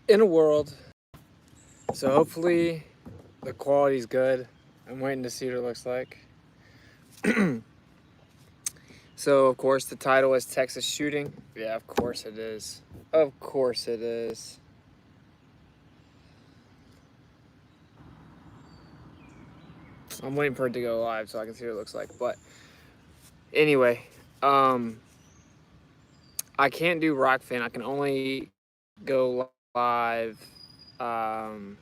in a world. So hopefully the quality's good. I'm waiting to see what it looks like. So of course the title is Texas Shooting. Yeah, of course it is. Of course it is. I'm waiting for it to go live so I can see what it looks like. But anyway, I can't do Rockfin. I can only go live from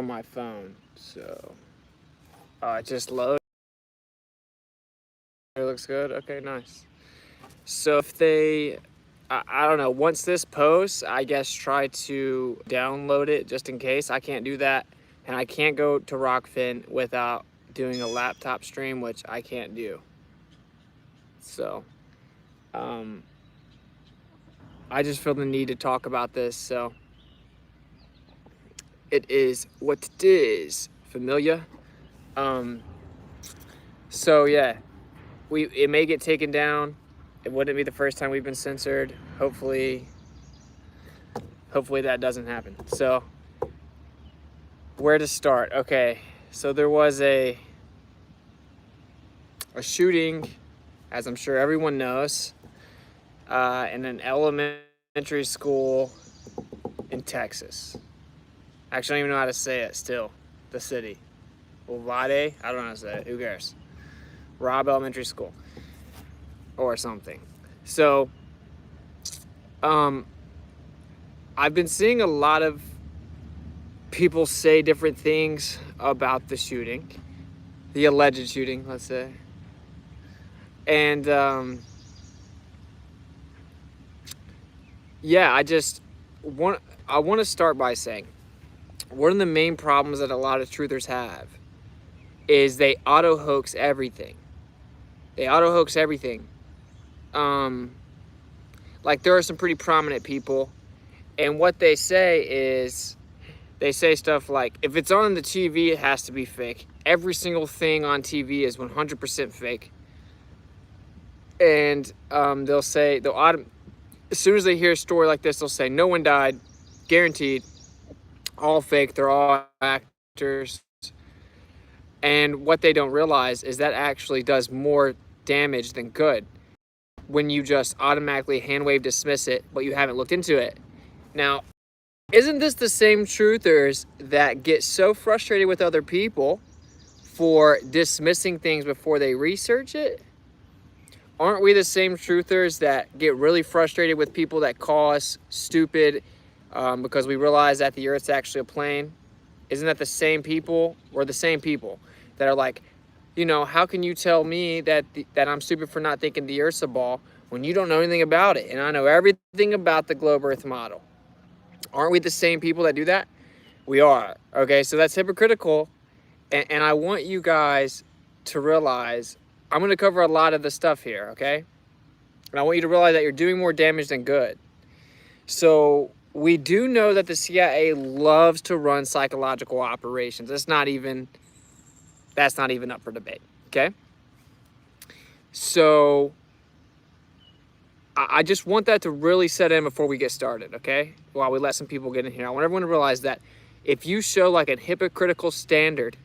my phone. So it just loads. It looks good. Okay, nice. So if they, I don't know, once this posts, I guess try to download it just in case. I can't do that. And I can't go to Rockfin without doing a laptop stream, which I can't do. So, I just feel the need to talk about this. So, it is what it is. Familiar? So yeah, it may get taken down. It wouldn't be the first time we've been censored. Hopefully that doesn't happen. So, where to start? Okay, so there was a shooting, as I'm sure everyone knows, in an elementary school in Texas. Actually, I don't even know how to say it still. The city. Dlive? I don't know how to say it. Who cares? Robb Elementary School. Or something. So, I've been seeing a lot of people say different things about the shooting. The alleged shooting, let's say. And, yeah, I want to start by saying, one of the main problems that a lot of truthers have is they auto-hoax everything. They auto-hoax everything. Like there are some pretty prominent people, and what they say is, they say stuff like, if it's on the TV, it has to be fake. Every single thing on TV is 100% fake. And they'll say, as soon as they hear a story like this, they'll say, no one died, guaranteed, all fake, they're all actors. And what they don't realize is that actually does more damage than good when you just automatically hand wave dismiss it, but you haven't looked into it. Now, isn't this the same truthers that get so frustrated with other people for dismissing things before they research it? Aren't we the same truthers that get really frustrated with people that call us stupid because we realize that the Earth's actually a plane? Isn't that the same people? We're the same people that are like, you know, how can you tell me that I'm stupid for not thinking the Earth's a ball when you don't know anything about it? And I know everything about the globe Earth model. Aren't we the same people that do that? We are. Okay, so that's hypocritical. And I want you guys to realize, I'm going to cover a lot of the stuff here, okay? And I want you to realize that you're doing more damage than good. So we do know that the CIA loves to run psychological operations. That's not even up for debate, okay? So I just want that to really set in before we get started, okay? While we let some people get in here. I want everyone to realize that if you show like a hypocritical standard,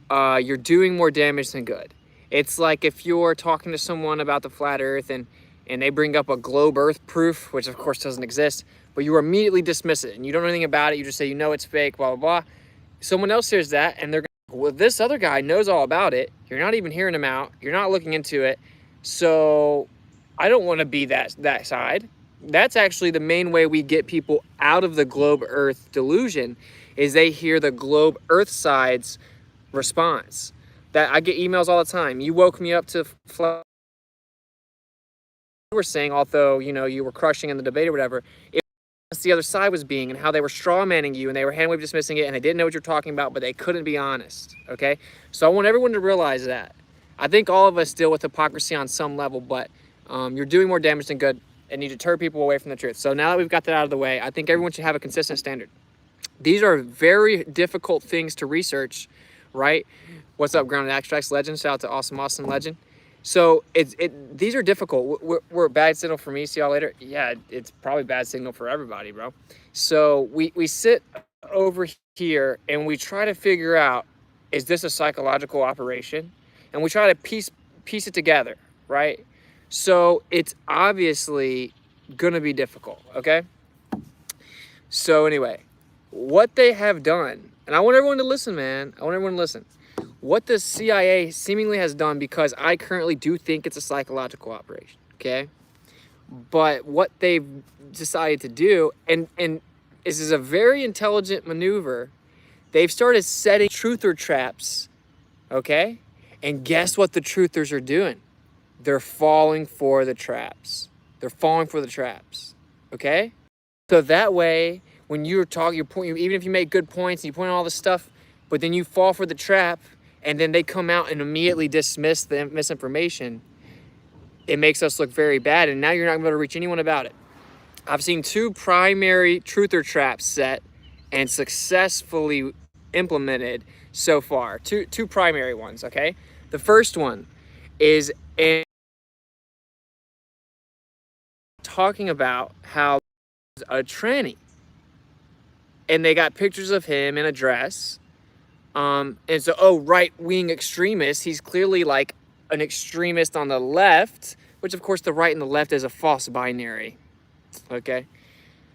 you're doing more damage than good. It's like if you're talking to someone about the flat earth and they bring up a globe earth proof, which of course doesn't exist, but you immediately dismiss it and you don't know anything about it. You just say, you know, it's fake, blah, blah, blah. Someone else hears that and they're going, well, this other guy knows all about it. You're not even hearing him out. You're not looking into it. So I don't want to be that side. That's actually the main way we get people out of the globe earth delusion, is they hear the globe earth side's response. That I get emails all the time. You woke me up to flat. You were saying, although, you know, you were crushing in the debate or whatever, the other side was being, and how they were straw manning you and they were hand wave dismissing it and they didn't know what you're talking about, but they couldn't be honest. Okay, so I want everyone to realize that. I think all of us deal with hypocrisy on some level, but you're doing more damage than good and you deter people away from the truth. So now that we've got that out of the way, I think everyone should have a consistent standard. These are very difficult things to research, right? What's up, Grounded Extracts Legend? Shout out to Awesome Legend. So these are difficult. We're a bad signal for me. See y'all later. Yeah, it's probably bad signal for everybody, bro. So we sit over here and we try to figure out, is this a psychological operation? And we try to piece it together, right? So it's obviously gonna be difficult, okay? So anyway, what they have done, and I want everyone to listen, man. I want everyone to listen. What the CIA seemingly has done, because I currently do think it's a psychological operation, okay? But what they've decided to do, and this is a very intelligent maneuver, they've started setting truther traps, okay? And guess what the truthers are doing? They're falling for the traps. They're falling for the traps, okay? So that way, when you're talking, even if you make good points and you point out all this stuff, but then you fall for the trap, and then they come out and immediately dismiss the misinformation, it makes us look very bad, and now you're not gonna be able to reach anyone about it. I've seen 2 primary truther traps set and successfully implemented so far. Two primary ones, okay? The first one is talking about how a tranny, and they got pictures of him in a dress, and so, oh, right-wing extremist, he's clearly like an extremist on the left, which of course the right and the left is a false binary, okay?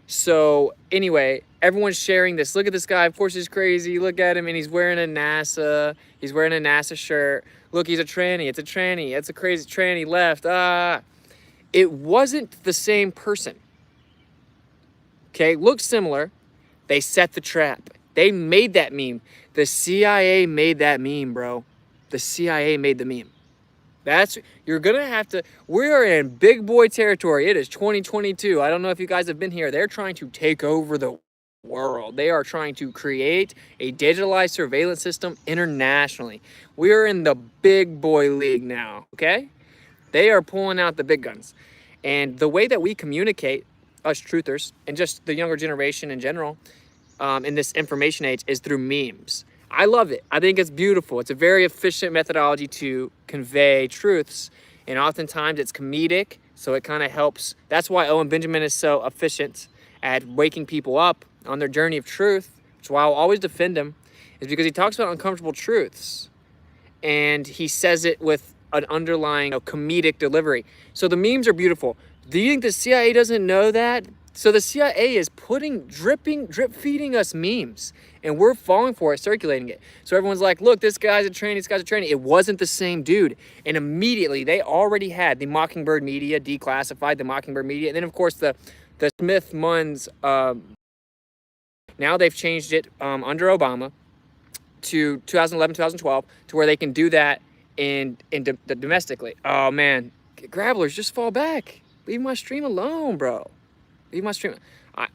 So anyway, everyone's sharing this. Look at this guy, of course he's crazy, look at him, and he's wearing a NASA shirt. Look, he's a tranny, it's a crazy tranny left, It wasn't the same person, okay? Looks similar. They set the trap. They made that meme. The CIA made that meme, bro. The CIA made the meme. You're gonna have to, we are in big boy territory. It is 2022. I don't know if you guys have been here. They're trying to take over the world. They are trying to create a digitalized surveillance system internationally. We are in the big boy league now, okay? They are pulling out the big guns. And the way that we communicate, us truthers, and just the younger generation in general, in this information age, is through memes. I love it. I think it's beautiful. It's a very efficient methodology to convey truths, and oftentimes it's comedic, so it kind of helps. That's why Owen Benjamin is so efficient at waking people up on their journey of truth, which is why I'll always defend him, is because he talks about uncomfortable truths, and he says it with an underlying comedic delivery. So the memes are beautiful. Do you think the CIA doesn't know that? So the CIA is drip feeding us memes, and we're falling for it, circulating it. So everyone's like, look, this guy's a tranny, this guy's a tranny. It wasn't the same dude. And immediately they already had the Mockingbird media declassified, the Mockingbird media. And then of course the Smith Munns, now they've changed it under Obama to 2011, 2012, to where they can do that domestically. Oh man, grabblers, just fall back. Leave my stream alone, bro. Leave my stream.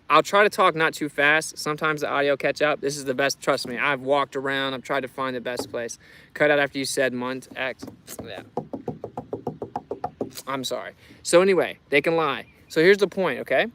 I'll try to talk not too fast. Sometimes the audio catch up. This is the best. Trust me. I've walked around. I've tried to find the best place. Cut out after you said Munt X. Yeah. I'm sorry. So anyway, they can lie. So here's the point, okay?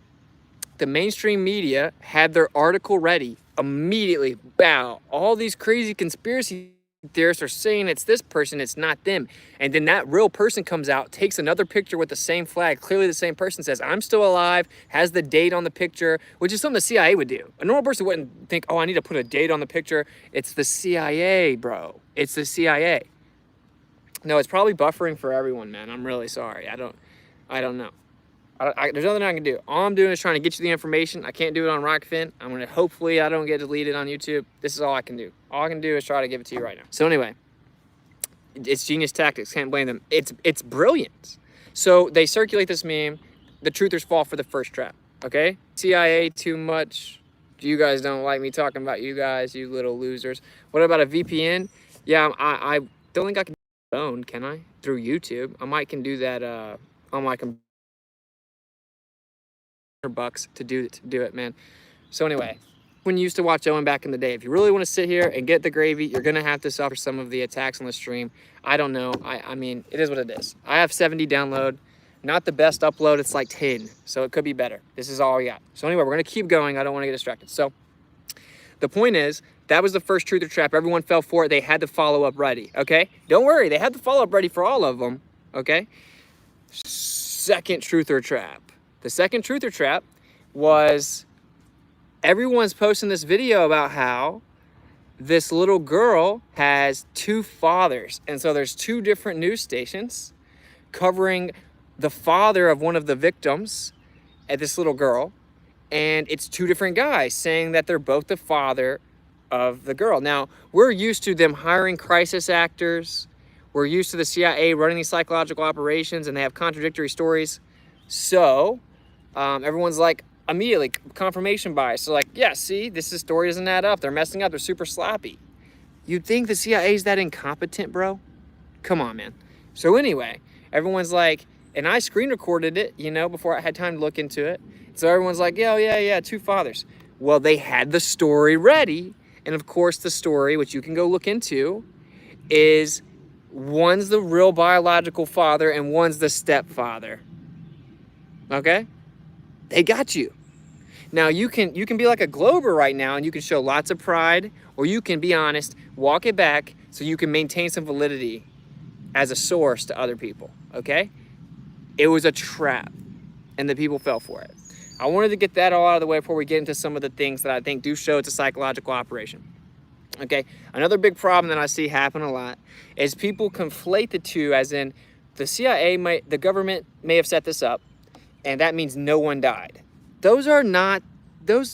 The mainstream media had their article ready immediately. Bow. All these crazy conspiracy theorists are saying it's this person, it's not them. And then that real person comes out, takes another picture with the same flag. Clearly the same person says, I'm still alive, has the date on the picture, which is something the CIA would do. A normal person wouldn't think, oh, I need to put a date on the picture. It's the CIA, bro. It's the CIA. No, it's probably buffering for everyone, man. I'm really sorry. I don't know. There's nothing I can do. All I'm doing is trying to get you the information. I can't do it on Rockfin. I'm going to, hopefully I don't get deleted on YouTube. This is all I can do. All I can do is try to give it to you right now. So anyway, it's genius tactics. Can't blame them. It's brilliant. So they circulate this meme. The truthers fall for the first trap. Okay? CIA too much. You guys don't like me talking about you guys, you little losers. What about a VPN? Yeah, I don't think I can do it alone, can I? Through YouTube. I might can do that on my computer. Bucks to do it, man. So anyway, when you used to watch Owen back in the day, if you really want to sit here and get the gravy, you're gonna have to suffer some of the attacks on the stream. I don't know. I mean, it is what it is. I have 70 download, not the best upload. It's like 10, so it could be better. This is all we got. So anyway, we're gonna keep going. I don't want to get distracted. So the point is, that was the first truth or trap. Everyone fell for it. They had the follow-up ready. Okay, don't worry. They had the follow-up ready for all of them. okay? Second truth or trap. The second truth or trap was everyone's posting this video about how this little girl has two fathers. And so there's two different news stations covering the father of one of the victims at this little girl. And it's two different guys saying that they're both the father of the girl. Now, we're used to them hiring crisis actors. We're used to the CIA running these psychological operations, and they have contradictory stories. So everyone's like, immediately confirmation bias. So like, yeah, see, this story doesn't add up. They're messing up. They're super sloppy. You'd think the CIA is that incompetent, bro? Come on, man. So anyway, everyone's like, and I screen recorded it, you know, before I had time to look into it. So everyone's like, yeah, two fathers. Well, they had the story ready. And of course, the story, which you can go look into, is one's the real biological father and one's the stepfather. Okay? They got you. Now, you can be like a Glober right now, and you can show lots of pride, or you can be honest, walk it back so you can maintain some validity as a source to other people, okay? It was a trap, and the people fell for it. I wanted to get that all out of the way before we get into some of the things that I think do show it's a psychological operation. Okay, another big problem that I see happen a lot is people conflate the two, as in the CIA, the government may have set this up, and that means no one died. Those are not the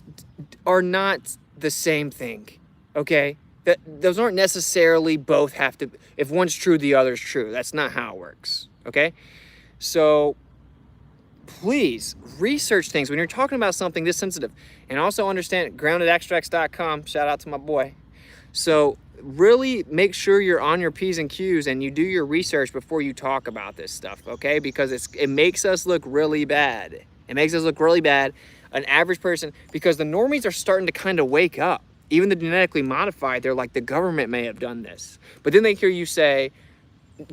same thing, okay? Those aren't necessarily both have to, if one's true, the other's true. That's not how it works, okay? So please research things when you're talking about something this sensitive. And also understand groundedextracts.com, shout out to my boy. So really make sure you're on your P's and Q's and you do your research before you talk about this stuff, okay? Because it makes us look really bad. It makes us look really bad, an average person, because the normies are starting to kind of wake up. Even the genetically modified, they're like, the government may have done this. But then they hear you say,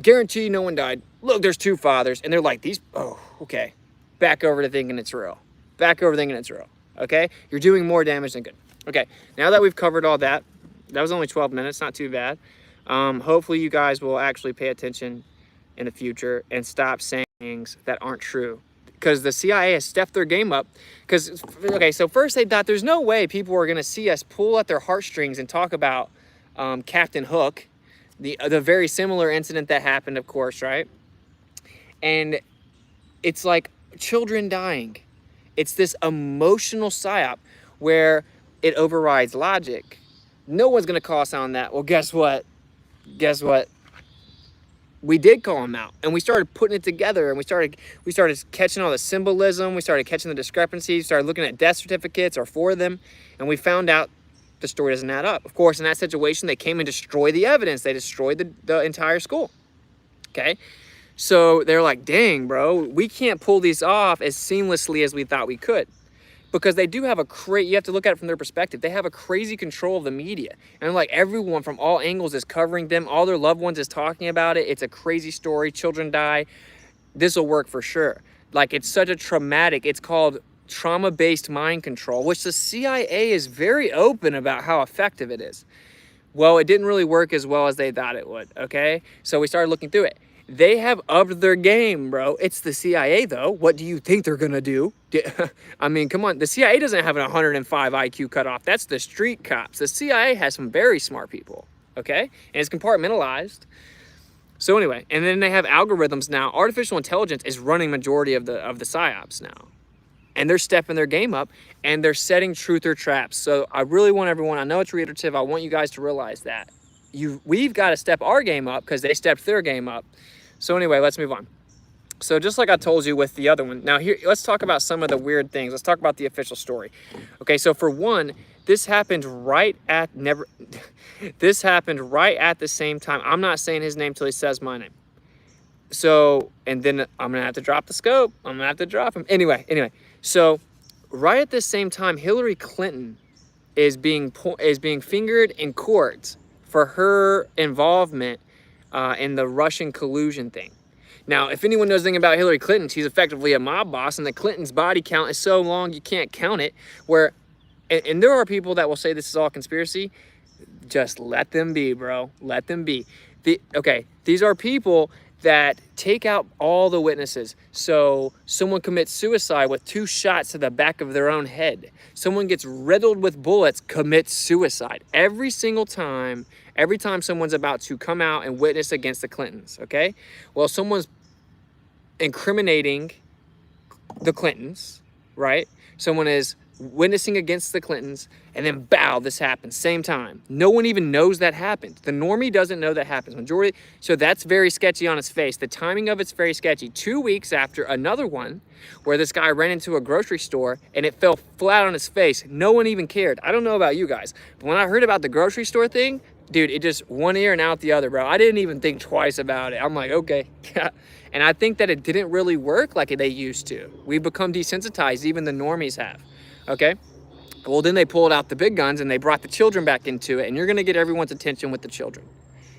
guarantee no one died. Look, there's two fathers. And they're like, oh, okay. Back over to thinking it's real. Back over thinking it's real, okay? You're doing more damage than good. Okay, now that we've covered all that, that was only 12 minutes, not too bad. Hopefully you guys will actually pay attention in the future and stop saying things that aren't true. Because the CIA has stepped their game up. Because, okay, so first they thought there's no way people are going to see us pull at their heartstrings and talk about Captain Hook, the very similar incident that happened, of course, right? And it's like children dying. It's this emotional psyop where it overrides logic. No one's going to call us on that. Well, guess what? Guess what? We did call them out, and we started putting it together, and we started catching all the symbolism. We started catching the discrepancies, started looking at death certificates or for them, and we found out the story doesn't add up. Of course, in that situation, they came and destroyed the evidence. They destroyed the entire school, okay? So they're like, dang, bro, we can't pull these off as seamlessly as we thought we could. Because they do have you have to look at it from their perspective. They have a crazy control of the media. And like everyone from all angles is covering them. All their loved ones is talking about it. It's a crazy story. Children die. This will work for sure. Like it's such a traumatic, it's called trauma-based mind control, which the CIA is very open about how effective it is. Well, it didn't really work as well as they thought it would, okay? So we started looking through it. They have upped their game, bro. It's the CIA, though. What do you think they're going to do? I mean, come on. The CIA doesn't have an 105 IQ cutoff. That's the street cops. The CIA has some very smart people, okay? And it's compartmentalized. So anyway, and then they have algorithms now. Artificial intelligence is running majority of the psyops now. And they're stepping their game up, and they're setting truther traps. So I really want everyone, I know it's reiterative, I want you guys to realize that. We've got to step our game up because they stepped their game up. So anyway, let's move on. So just like I told you with the other one, now here, let's talk about some of the weird things. Let's talk about the official story. Okay, so for one, this happened right at the same time. I'm not saying his name till he says my name. So, and then I'm gonna have to drop the scope. I'm gonna have to drop him. Anyway, so right at the same time, Hillary Clinton is being fingered in court for her involvement in the Russian collusion thing. Now, if anyone knows anything about Hillary Clinton, she's effectively a mob boss, and the Clinton's body count is so long you can't count it. And there are people that will say this is all conspiracy. Just let them be, bro. Let them be. Okay, these are people that take out all the witnesses. So someone commits suicide with 2 shots to the back of their own head. Someone gets riddled with bullets, commits suicide. Every single time, every time someone's about to come out and witness against the Clintons, okay? Well, someone's incriminating the Clintons, right? Someone is witnessing against the Clintons, and then bow, this happens same time. No one even knows that happened. The normie doesn't know that happens. Majority, so that's very sketchy on its face. The timing of it's very sketchy. 2 weeks after another one where this guy ran into a grocery store and it fell flat on his face. No one even cared. I don't know about you guys, but when I heard about the grocery store thing, dude, it just one ear and out the other, bro. I didn't even think twice about it. I'm like, okay. And I think that it didn't really work like they used to. We've become desensitized, even the normies have. Okay, well then they pulled out the big guns and they brought the children back into it, and you're gonna get everyone's attention with the children,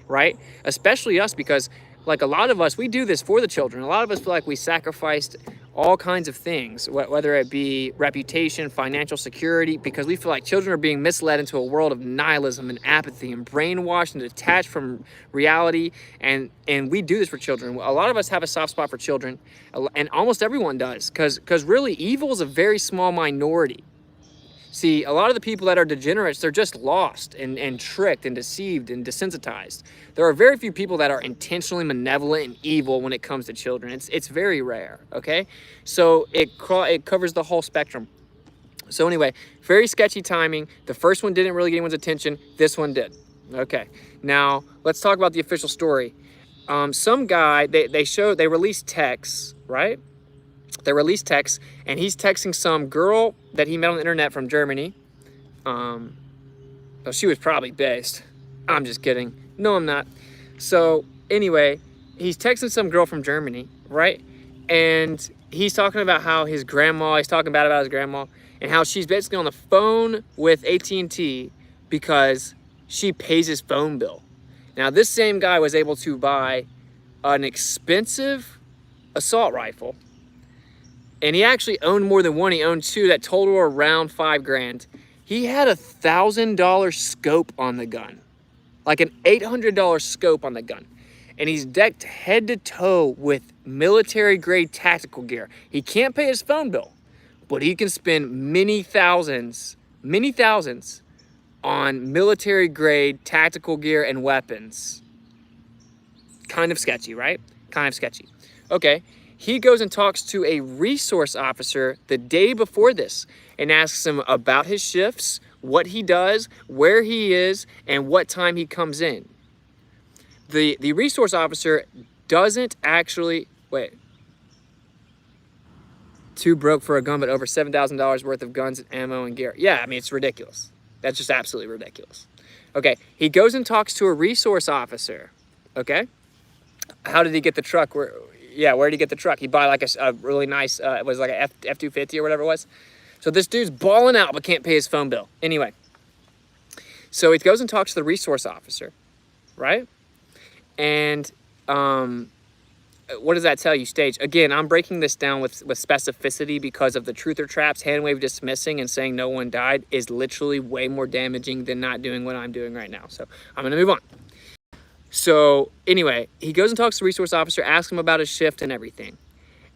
right? Especially us, because like a lot of us, we do this for the children. A lot of us feel like we sacrificed all kinds of things, whether it be reputation, financial security, because we feel like children are being misled into a world of nihilism and apathy and brainwashed and detached from reality. And we do this for children. A lot of us have a soft spot for children, and almost everyone does, because really evil is a very small minority. See, a lot of the people that are degenerates, they're just lost and tricked and deceived and desensitized. There are very few people that are intentionally malevolent and evil when it comes to children. It's very rare, okay? So it covers the whole spectrum. So anyway, very sketchy timing. The first one didn't really get anyone's attention. This one did. Okay, now let's talk about the official story. Some guy, they released texts, right? They released texts, and he's texting some girl that he met on the internet from Germany. Well, she was probably based. I'm just kidding. No, I'm not. So anyway, he's texting some girl from Germany, right? And he's talking about how he's talking bad about his grandma, and how she's basically on the phone with AT&T because she pays his phone bill. Now, this same guy was able to buy an expensive assault rifle. And he actually owned more than one. He owned 2 that total around $5 grand. He had a $1,000 scope on the gun, like an $800 scope on the gun. And he's decked head to toe with military grade tactical gear. He can't pay his phone bill, but he can spend many thousands on military grade tactical gear and weapons. Kind of sketchy, right? Kind of sketchy. Okay. He goes and talks to a resource officer the day before this and asks him about his shifts, what he does, where he is, and what time he comes in. The resource officer doesn't actually, wait. Too broke for a gun, but over $7,000 worth of guns and ammo and gear. Yeah, I mean, it's ridiculous. That's just absolutely ridiculous. Okay, he goes and talks to a resource officer, okay? How did he get the truck? Where did he get the truck? He bought like a really nice, it was like a F-250 or whatever it was. So this dude's balling out but can't pay his phone bill. Anyway, so he goes and talks to the resource officer, right? And what does that tell you? Stage. Again, I'm breaking this down with specificity because of the truth or traps. Hand wave dismissing and saying no one died is literally way more damaging than not doing what I'm doing right now. So I'm going to move on. So anyway, he goes and talks to the resource officer, asks him about his shift and everything.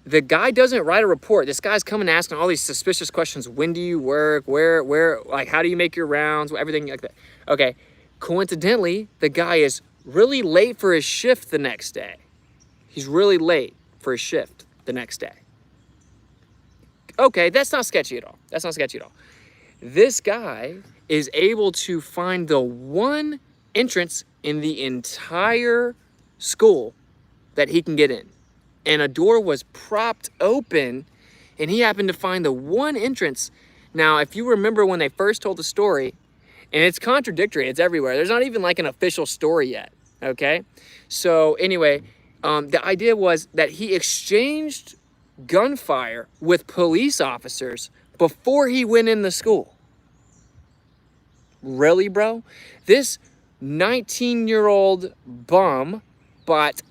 The guy doesn't write a report. This guy's coming asking all these suspicious questions. When do you work? Where, like, how do you make your rounds? Everything like that. Okay. Coincidentally, the guy is really late for his shift the next day. He's really late for his shift the next day. Okay, that's not sketchy at all. That's not sketchy at all. This guy is able to find the one entrance in the entire school that he can get in. And a door was propped open, and he happened to find the one entrance. Now, if you remember when they first told the story, and it's contradictory, it's everywhere. There's not even like an official story yet, okay? So anyway, the idea was that he exchanged gunfire with police officers before he went in the school. Really, bro? This 19-year-old bum bought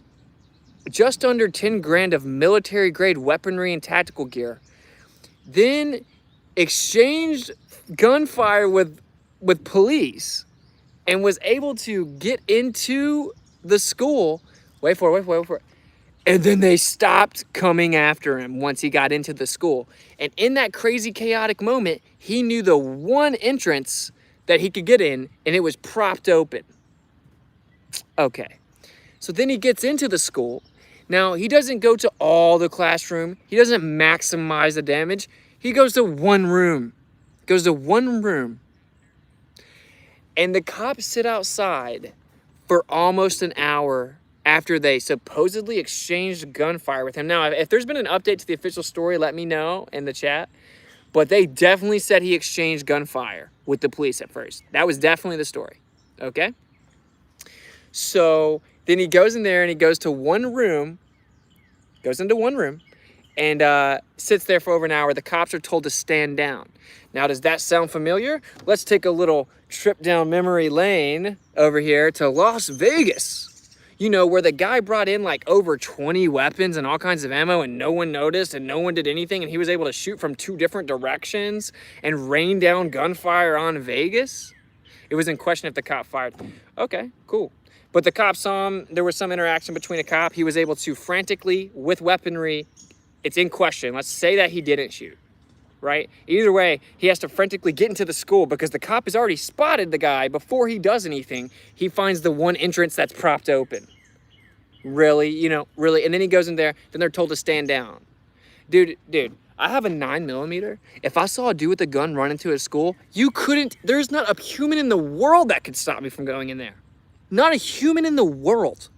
just under 10 grand of military grade weaponry and tactical gear, then exchanged gunfire with police and was able to get into the school. Wait for it. And then they stopped coming after him once he got into the school. And in that crazy, chaotic moment, he knew the one entrance that he could get in, and it was propped open. Okay. So then he gets into the school. Now, he doesn't go to all the classroom. He doesn't maximize the damage. He goes to one room. Goes to one room. And the cops sit outside for almost an hour after they supposedly exchanged gunfire with him. Now, if there's been an update to the official story, let me know in the chat. But they definitely said he exchanged gunfire with the police at first. That was definitely the story. Okay? So then he goes in there and he goes to one room, goes into one room, and sits there for over an hour. The cops are told to stand down. Now, does that sound familiar? Let's take a little trip down memory lane over here to Las Vegas. You know, where the guy brought in like over 20 weapons and all kinds of ammo and no one noticed and no one did anything, and he was able to shoot from 2 different directions and rain down gunfire on Vegas. It was in question if the cop fired. Okay, cool. But the cop saw him. There was some interaction between a cop. He was able to frantically, with weaponry, it's in question. Let's say that he didn't shoot, right? Either way, he has to frantically get into the school because the cop has already spotted the guy before he does anything. He finds the one entrance that's propped open. Really, you know, really. And then he goes in there, then they're told to stand down. Dude, I have a 9mm. If I saw a dude with a gun run into a school, there's not a human in the world that could stop me from going in there. Not a human in the world.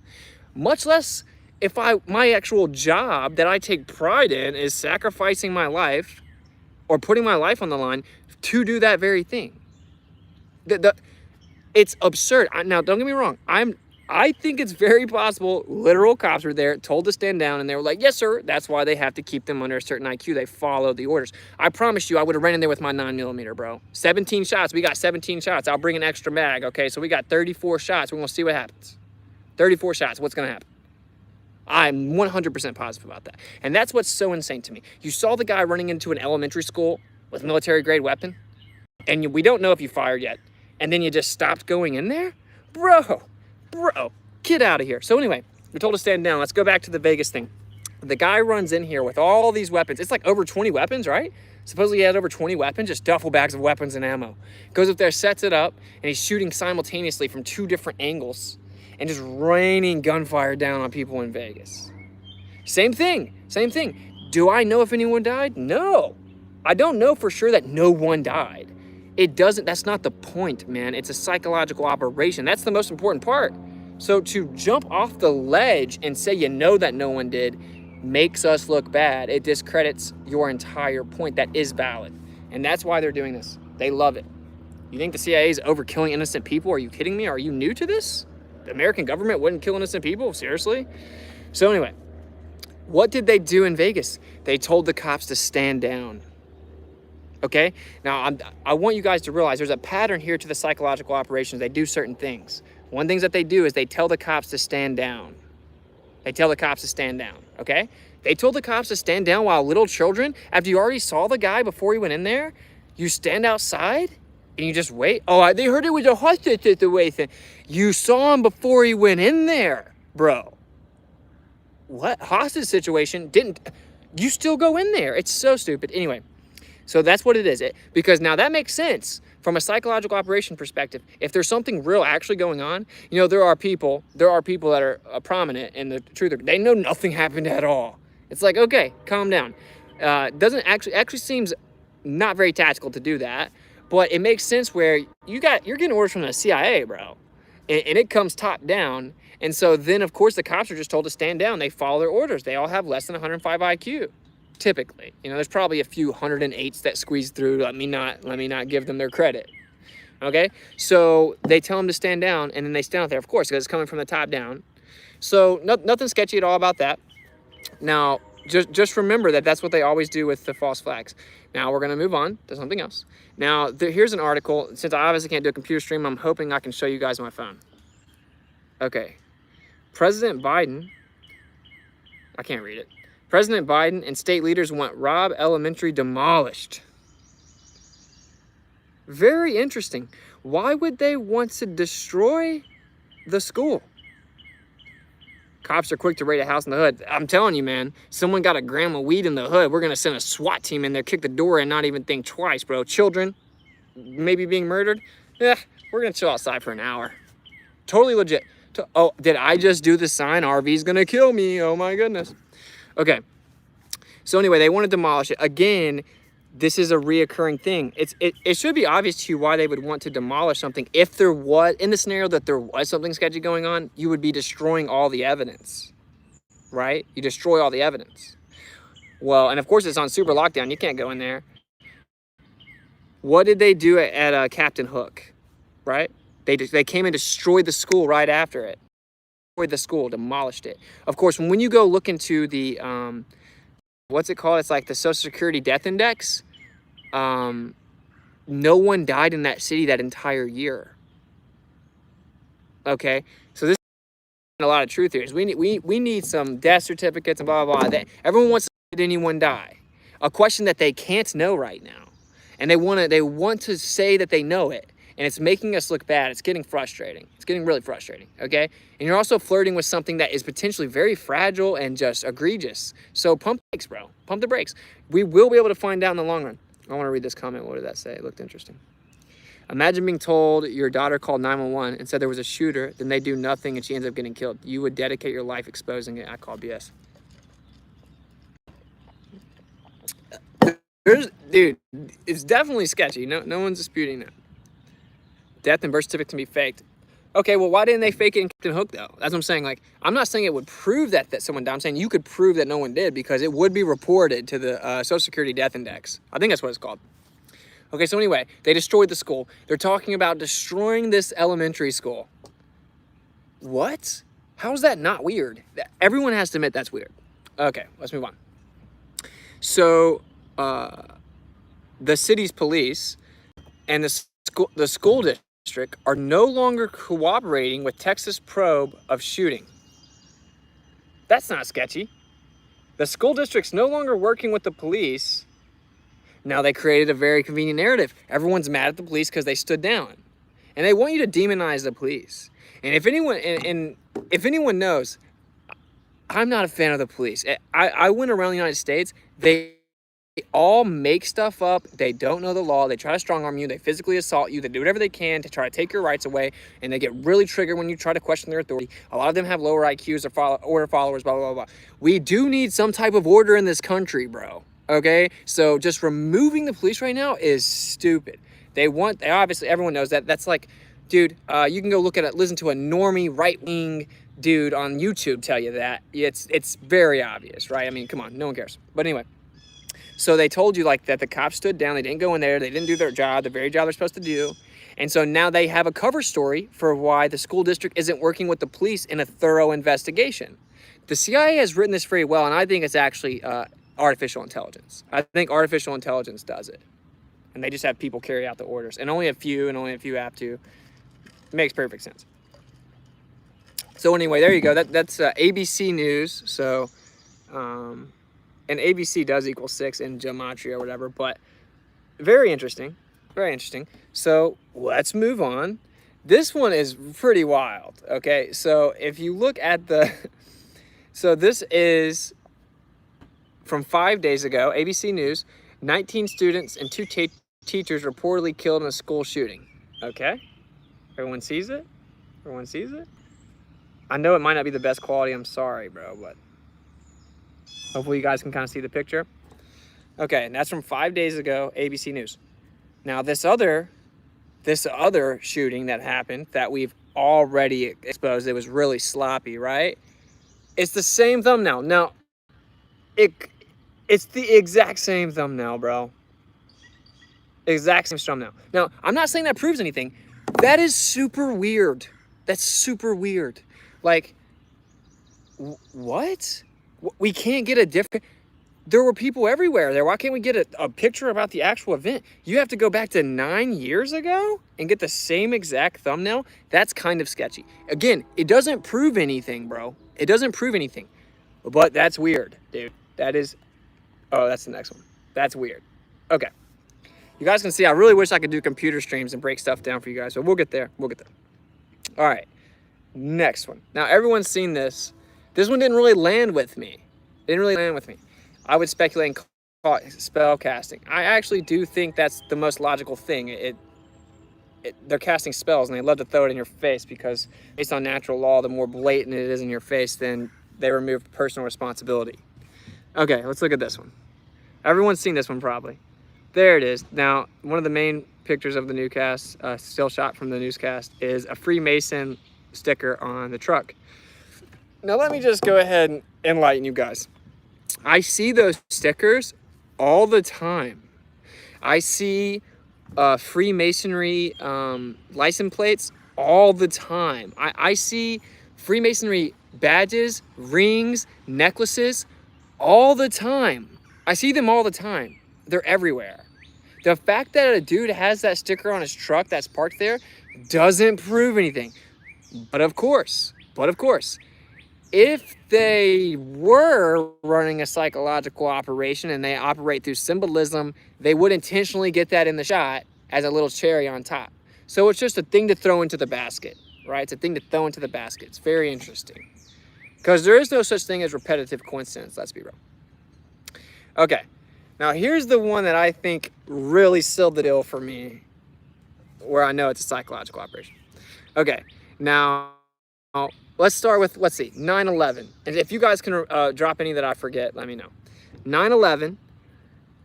Much less if my actual job that I take pride in is sacrificing my life or putting my life on the line to do that very thing. It's absurd. Now, don't get me wrong. I think it's very possible literal cops were there, told to stand down, and they were like, yes, sir. That's why they have to keep them under a certain IQ. They followed the orders. I promise you, I would have ran in there with my 9mm, bro. 17 shots. We got 17 shots. I'll bring an extra mag, okay? So we got 34 shots. We're going to see what happens. 34 shots. What's going to happen? I'm 100% positive about that. And that's what's so insane to me. You saw the guy running into an elementary school with a military-grade weapon, and we don't know if you fired yet, and then you just stopped going in there? Bro, get out of here. So anyway, we're told to stand down. Let's go back to the Vegas thing. The guy runs in here with all these weapons. It's like over 20 weapons, right? Supposedly he has over 20 weapons, just duffel bags of weapons and ammo. Goes up there, sets it up, and he's shooting simultaneously from 2 different angles and just raining gunfire down on people in Vegas. Same thing. Do I know if anyone died? No. I don't know for sure that no one died. That's not the point, man. It's a psychological operation. That's the most important part. So to jump off the ledge and say you know that no one did makes us look bad. It discredits your entire point that is valid. And that's why they're doing this. They love it. You think the CIA is over killing innocent people? Are you kidding me? Are you new to this? The American government wouldn't kill innocent people? Seriously? So anyway, what did they do in Vegas? They told the cops to stand down. Okay? Now, I want you guys to realize there's a pattern here to the psychological operations. They do certain things. One thing that they do is they tell the cops to stand down. They tell the cops to stand down, okay? They told the cops to stand down while little children, after you already saw the guy before he went in there, you stand outside and you just wait. Oh, they heard it was a hostage situation. You saw him before he went in there, bro. What? Hostage situation? You still go in there. It's so stupid. Anyway. So that's what it is. Because now that makes sense from a psychological operation perspective. If there's something real actually going on, you know, there are people that are prominent in the truth. They know nothing happened at all. It's like, okay, calm down. Doesn't actually seems not very tactical to do that, but it makes sense where you're getting orders from the CIA, bro, and it comes top down. And so then of course the cops are just told to stand down. They follow their orders. They all have less than 105 IQ. Typically, you know, there's probably a few 108s that squeeze through. Let me not give them their credit. Okay, so they tell them to stand down, and then they stand out there, of course, because it's coming from the top down. So nothing sketchy at all about that. Now, just remember that that's what they always do with the false flags. Now we're gonna move on to something else. Now here's an article. Since I obviously can't do a computer stream, I'm hoping I can show you guys my phone. Okay, President Biden. I can't read it. President Biden and state leaders want Robb Elementary demolished. Very interesting. Why would they want to destroy the school? Cops are quick to raid a house in the hood. I'm telling you, man, someone got a gram of weed in the hood. We're going to send a SWAT team in there, kick the door, and not even think twice, bro. Children maybe being murdered. Yeah, we're going to chill outside for an hour. Totally legit. Oh, did I just do the sign? RV's going to kill me. Oh, my goodness. Okay. So anyway, they want to demolish it. Again, this is a reoccurring thing. It should be obvious to you why they would want to demolish something. If there was, in the scenario that there was something sketchy going on, you would be destroying all the evidence, right? You destroy all the evidence. Well, and of course it's on super lockdown. You can't go in there. What did they do at Captain Hook, right? They came and destroyed the school right after it. Destroyed the school, demolished it. Of course, when you go look into the, what's it called? It's like the Social Security Death Index. No one died in that city that entire year. Okay, so this is a lot of truth here. We need some death certificates and blah blah blah. Everyone wants to see, did anyone die? A question that they can't know right now, and they want to say that they know it, and it's making us look bad. It's getting frustrating. It's getting really frustrating. Okay, and you're also flirting with something that is potentially very fragile and just egregious. So pump the brakes, bro. Pump the brakes. We will be able to find out in the long run. I want to read this comment. What did that say? It looked interesting. Imagine being told your daughter called 911 and said there was a shooter, then they do nothing and she ends up getting killed. You would dedicate your life exposing it. I call BS. Dude, it's definitely sketchy. No one's disputing that. Death and birth certificate can be faked. Okay, well, why didn't they fake it in Captain Hook, though? That's what I'm saying. Like, I'm not saying it would prove that someone died. I'm saying you could prove that no one did because it would be reported to the Social Security Death Index. I think that's what it's called. Okay, so anyway, they destroyed the school. They're talking about destroying this elementary school. What? How is that not weird? Everyone has to admit that's weird. Okay, let's move on. So, the city's police and the school district are no longer cooperating with Texas probe of shooting. That's not sketchy. The school district's no longer working with the police. Now they created a very convenient narrative. Everyone's mad at the police because they stood down. And they want you to demonize the police. And if anyone knows, I'm not a fan of the police. I went around the United States. They all make stuff up. They don't know the law. They try to strong arm you. They physically assault you. They do whatever they can to try to take your rights away. And they get really triggered when you try to question their authority. A lot of them have lower IQs or order followers, blah, blah, blah, blah. We do need some type of order in this country, bro. Okay? So just removing the police right now is stupid. They obviously, everyone knows that. That's like, dude, you can go listen to a normie right-wing dude on YouTube tell you that. It's very obvious, right? I mean, come on, no one cares. But anyway. So they told you like that the cops stood down, they didn't go in there, they didn't do their job, the very job they're supposed to do. And so now they have a cover story for why the school district isn't working with the police in a thorough investigation. The CIA has written this very well, and I think it's actually artificial intelligence. I think artificial intelligence does it. And they just have people carry out the orders. And only a few have to. It makes perfect sense. So anyway, there you go. That's ABC News. So, and ABC does equal 6 in gematria or whatever, but very interesting. Very interesting. So let's move on. This one is pretty wild. Okay, so if you look at so this is from 5 days ago, ABC News, 19 students and 2 teachers reportedly killed in a school shooting. Okay, everyone sees it? Everyone sees it? I know it might not be the best quality, I'm sorry, bro, but hopefully you guys can kind of see the picture. Okay, and that's from 5 days ago, ABC News. Now this other shooting that happened that we've already exposed, it was really sloppy, right? It's the same thumbnail. Now, it's the exact same thumbnail, bro. Exact same thumbnail. Now, I'm not saying that proves anything. That is super weird. That's super weird. Like, what? We can't get a different... There were people everywhere there. Why can't we get a picture about the actual event? You have to go back to 9 years ago and get the same exact thumbnail? That's kind of sketchy. Again, it doesn't prove anything, bro. It doesn't prove anything. But that's weird, dude. That is... Oh, that's the next one. That's weird. Okay. You guys can see, I really wish I could do computer streams and break stuff down for you guys. So we'll get there. We'll get there. All right. Next one. Now, everyone's seen this. This one didn't really land with me. It didn't really land with me. I would speculate and call it spell casting. I actually do think that's the most logical thing. They're casting spells, and they love to throw it in your face because based on natural law, the more blatant it is in your face, then they remove personal responsibility. Okay, let's look at this one. Everyone's seen this one probably. There it is. Now, one of the main pictures of the newscast, still shot from the newscast, is a Freemason sticker on the truck. Now, let me just go ahead and enlighten you guys. I see those stickers all the time. I see Freemasonry license plates all the time. I see Freemasonry badges, rings, necklaces all the time. I see them all the time. They're everywhere. The fact that a dude has that sticker on his truck that's parked there doesn't prove anything. But of course, if they were running a psychological operation and they operate through symbolism, they would intentionally get that in the shot as a little cherry on top. So it's just a thing to throw into the basket, right? It's a thing to throw into the basket. It's very interesting. Because there is no such thing as repetitive coincidence, let's be real. Okay, now here's the one that I think really sealed the deal for me, where I know it's a psychological operation. Okay, now let's start with, let's see, 9/11. And if you guys can drop any that I forget, let me know. 9/11,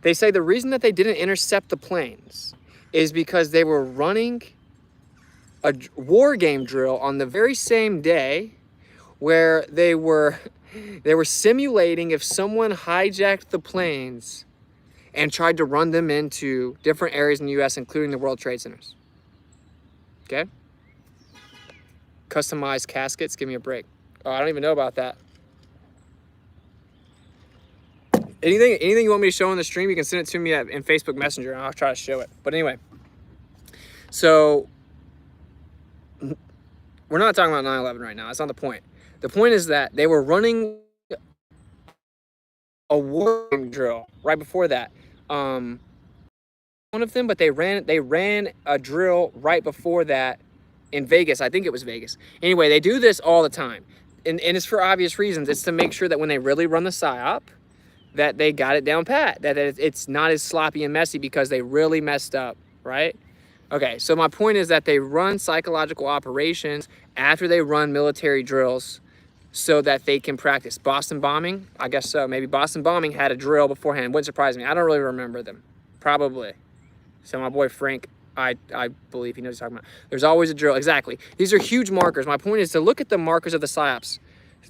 they say the reason that they didn't intercept the planes is because they were running a war game drill on the very same day where they were simulating if someone hijacked the planes and tried to run them into different areas in the US, including the World Trade Centers. Okay? Customized caskets, give me a break. Oh, I don't even know about that. Anything you want me to show on the stream, you can send it to me in Facebook Messenger and I'll try to show it. But anyway, so we're not talking about 9/11 right now. That's not the point. The point is that they were running a war drill right before that. One of them, but they ran a drill right before that in Vegas. I think it was Vegas. Anyway, they do this all the time. And it's for obvious reasons. It's to make sure that when they really run the PSYOP, that they got it down pat, that it's not as sloppy and messy because they really messed up, right? Okay, so my point is that they run psychological operations after they run military drills so that they can practice. Boston bombing, I guess so. Maybe Boston bombing had a drill beforehand. Wouldn't surprise me. I don't really remember them. Probably. So my boy Frank, I believe he knows what he's talking about. There's always a drill. Exactly. These are huge markers. My point is to look at the markers of the PSYOPs.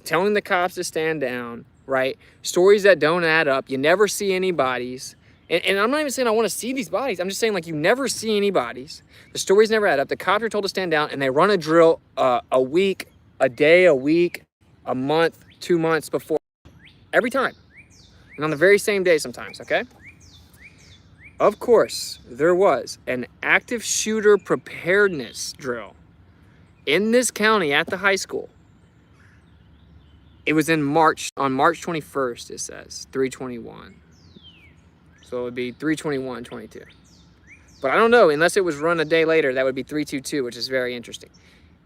Telling the cops to stand down, right? Stories that don't add up. You never see any bodies. And I'm not even saying I want to see these bodies. I'm just saying, like, you never see any bodies. The stories never add up. The cops are told to stand down, and they run a drill a week, a day, a week, a month, 2 months before. Every time. And on the very same day sometimes, okay? Of course, there was an active shooter preparedness drill in this county at the high school. It was in March, on March 21st, it says, 3/21. So it would be 3/21/22. But I don't know, unless it was run a day later, that would be 3/22, which is very interesting.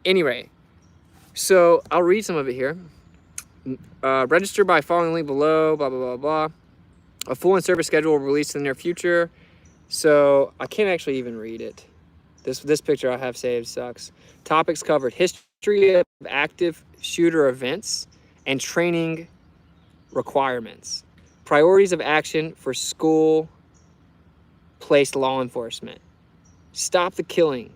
Anyway, so I'll read some of it here. Register by following link below, blah, blah, blah, blah. A full in-service schedule will be released in the near future. So I can't actually even read it. This picture I have saved sucks. Topics covered: history of active shooter events and training requirements. Priorities of action for school-placed law enforcement. Stop the killing.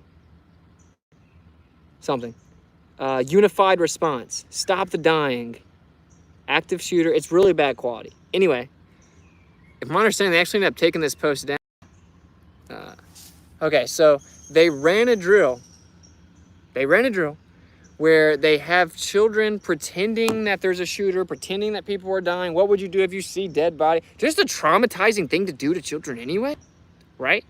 Something. Unified response. Stop the dying. Active shooter. It's really bad quality. Anyway, if my understanding, they actually ended up taking this post down. Okay, so they ran a drill. Where they have children pretending that there's a shooter, pretending that people are dying. What would you do if you see dead body? Just a traumatizing thing to do to children anyway, right?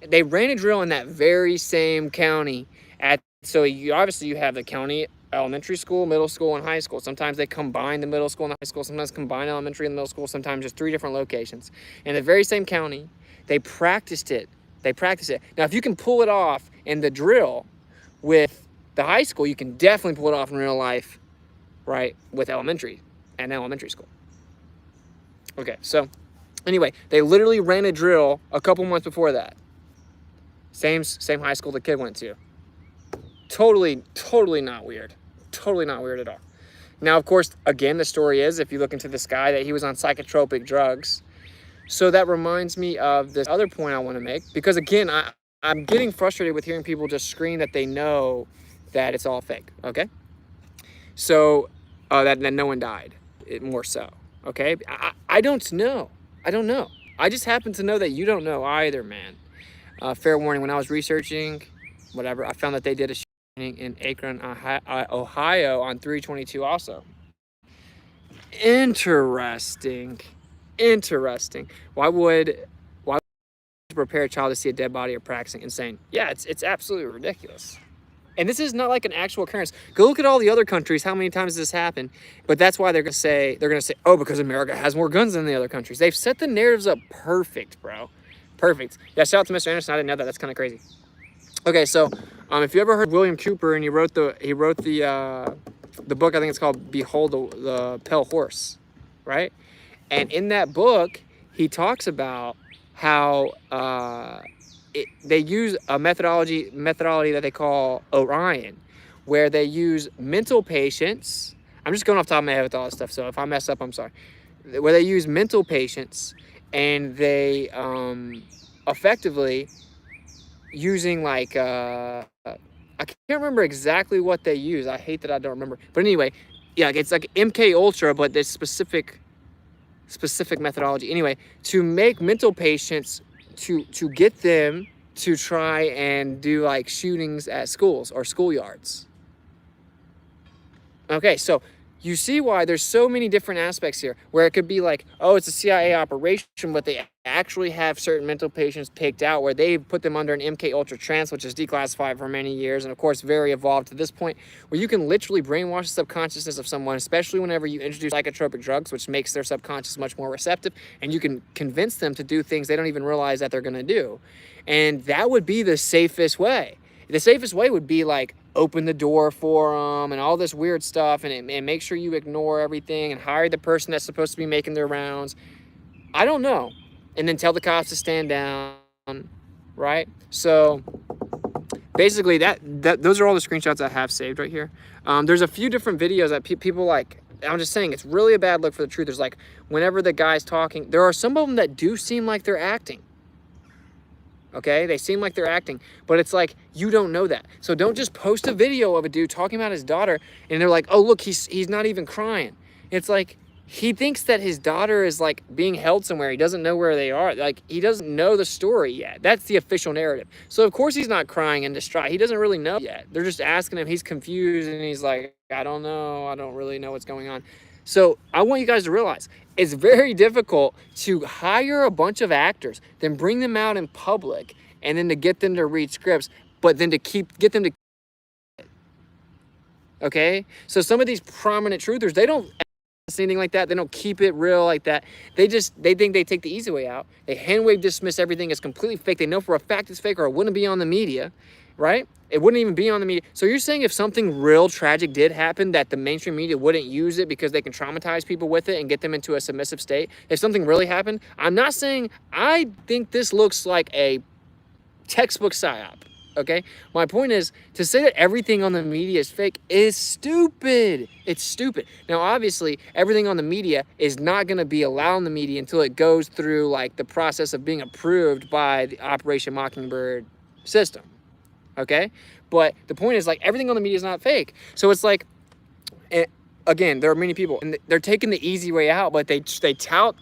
They ran a drill in that very same county. So obviously you have the county elementary school, middle school, and high school. Sometimes they combine the middle school and the high school. Sometimes combine elementary and middle school. Sometimes just 3 different locations. In the very same county, they practiced it. Now, if you can pull it off in the drill with the high school, you can definitely pull it off in real life right, with elementary school. Okay, so anyway, they literally ran a drill a couple months before that. Same high school the kid went to. Totally not weird. Totally not weird at all. Now, of course, again, the story is, if you look into this guy, that he was on psychotropic drugs. So that reminds me of this other point I want to make, because again, I'm getting frustrated with hearing people just scream that they know that it's all fake, okay? So that no one died, more so, okay? I don't know. I don't know. I just happen to know that you don't know either, man. Fair warning, when I was researching, whatever, I found that they did a shooting in Akron, Ohio on 3/22 also. Interesting. Why would prepare a child to see a dead body or practicing? Insane. Yeah, it's absolutely ridiculous. And this is not like an actual occurrence. Go look at all the other countries, how many times this happened. But that's why they're gonna say, oh, because America has more guns than the other countries. They've set the narratives up perfect, bro. Perfect. Yeah, shout out to Mr. Anderson. I didn't know that. That's kind of crazy. Okay, so if you ever heard William Cooper, and he wrote the book, I think it's called Behold the Pale Horse, right? And in that book, he talks about how they use a methodology that they call Orion, where they use mental patients. I'm just going off the top of my head with all this stuff, so if I mess up, I'm sorry. Where they use mental patients, and they effectively using like I can't remember exactly what they use. I hate that I don't remember. But anyway, yeah, it's like MK Ultra, but there's specific methodology. Anyway, to make mental patients, to get them to try and do like shootings at schools or schoolyards. Okay, so you see why there's so many different aspects here, where it could be like, oh, it's a CIA operation, but they actually have certain mental patients picked out, where they've put them under an MK Ultra trance, which is declassified for many years, and of course very evolved to this point, where you can literally brainwash the subconsciousness of someone, especially whenever you introduce psychotropic drugs, which makes their subconscious much more receptive, and you can convince them to do things they don't even realize that they're going to do. And that would be the safest way. The safest way would be like, open the door for them and all this weird stuff, and make sure you ignore everything and hire the person that's supposed to be making their rounds. I don't know. And then tell the cops to stand down, right? So basically those are all the screenshots I have saved right here. There's a few different videos that people like. I'm just saying, it's really a bad look for the truth. There's like, whenever the guy's talking, there are some of them that do seem like they're acting. Okay, they seem like they're acting, but it's like, you don't know that. So don't just post a video of a dude talking about his daughter, and they're like, oh, look, he's not even crying. It's like, he thinks that his daughter is like being held somewhere. He doesn't know where they are. Like, he doesn't know the story yet. That's the official narrative. So of course he's not crying and distraught. He doesn't really know yet. They're just asking him. He's confused, and he's like, I don't know. I don't really know what's going on. So I want you guys to realize, it's very difficult to hire a bunch of actors, then bring them out in public, and then to get them to read scripts, but then to get them to, okay? So some of these prominent truthers, they don't say anything like that. They don't keep it real like that. They think they take the easy way out. They hand-wave dismiss everything as completely fake. They know for a fact it's fake, or it wouldn't be on the media, right? It wouldn't even be on the media. So you're saying if something real tragic did happen, that the mainstream media wouldn't use it because they can traumatize people with it and get them into a submissive state? If something really happened, I'm not saying, I think this looks like a textbook psyop, okay? My point is, to say that everything on the media is fake is stupid. It's stupid. Now, obviously, everything on the media is not going to be allowed in the media until it goes through like the process of being approved by the Operation Mockingbird system. Okay, but the point is, like, everything on the media is not fake. So it's like, again, there are many people, and they're taking the easy way out, but they tout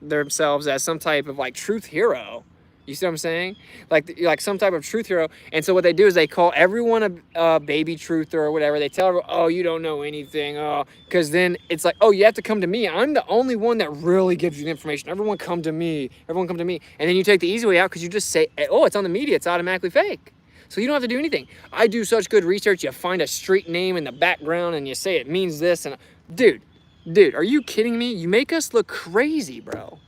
themselves as some type of like truth hero. You see what I'm saying? Like some type of truth hero. And so what they do is they call everyone a baby truther or whatever. They tell everyone, oh, you don't know anything. Oh, because then it's like, oh, you have to come to me. I'm the only one that really gives you the information. Everyone come to me. Everyone come to me. And then you take the easy way out because you just say, oh, it's on the media. It's automatically fake. So you don't have to do anything. I do such good research. You find a street name in the background and you say it means this. And dude, are you kidding me? You make us look crazy, bro.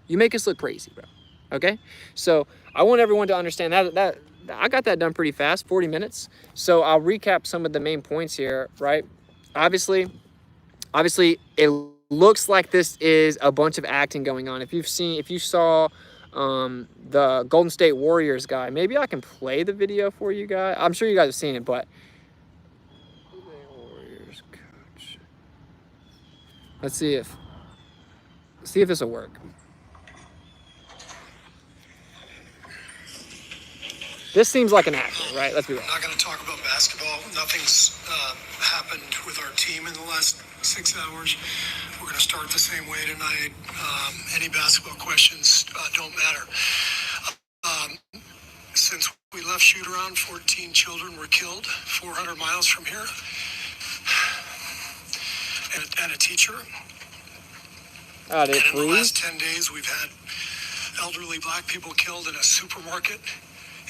You make us look crazy, bro. Okay, so I want everyone to understand that I got that done pretty fast, 40 minutes. So I'll recap some of the main points here, right? obviously it looks like this is a bunch of acting going on. If you saw the Golden State Warriors guy, maybe I can play the video for you guys. I'm sure you guys have seen it, but Warriors coach. Let's see if this will work. This seems like an actor, right? Let's be real. I'm not going to talk about basketball. Nothing's happened with our team in the last 6 hours. We're going to start the same way tonight. Any basketball questions don't matter. Since we left shoot-around, 14 children were killed 400 miles from here. And a teacher. Oh, and in the last 10 days, we've had elderly black people killed in a supermarket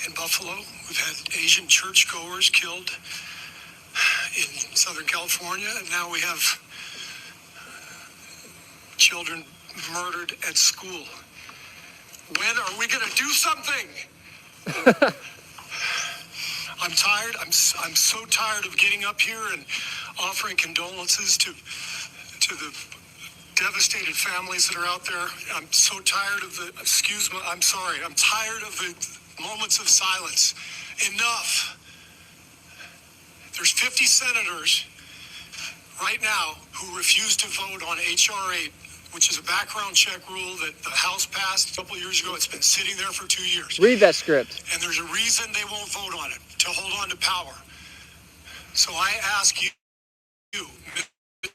in Buffalo. We've had Asian churchgoers killed in Southern California. And now we have children murdered at school. When are we going to do something? I'm tired. I'm so tired of getting up here and offering condolences to the devastated families that are out there. I'm so tired of I'm sorry. I'm tired of the moments of silence. Enough. There's 50 senators right now who refuse to vote on H.R. 8, which is a background check rule that the House passed a couple of years ago. It's been sitting there for 2 years. Read that script. And there's a reason they won't vote on it, to hold on to power. So I ask you, Mr.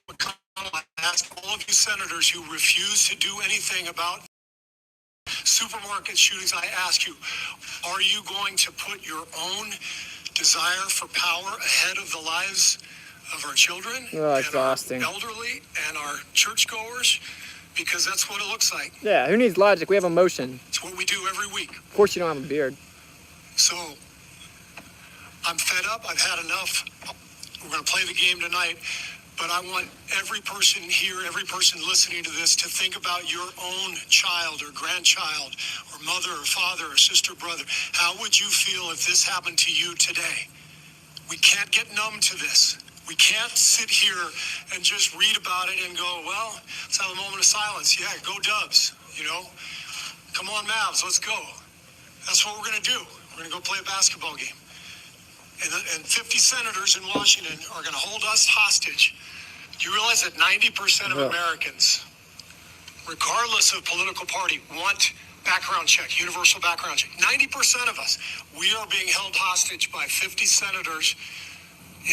McConnell, I ask all of you senators who refuse to do anything about supermarket shootings, I ask you, are you going to put your own desire for power ahead of the lives of our children, exhausting, and our elderly, and our churchgoers? Because that's what it looks like. Yeah, who needs logic? We have emotion. It's what we do every week. Of course you don't have a beard. So, I'm fed up. I've had enough. We're going to play the game tonight. But I want every person here, every person listening to this, to think about your own child or grandchild or mother or father or sister, brother. How would you feel if this happened to you today? We can't get numb to this. We can't sit here and just read about it and go, well, let's have a moment of silence. Yeah, go Dubs, you know. Come on, Mavs, let's go. That's what we're going to do. We're going to go play a basketball game. And 50 senators in Washington are going to hold us hostage. Do you realize that 90% of Americans, regardless of political party, want background check, universal background check? 90% of us, we are being held hostage by 50 senators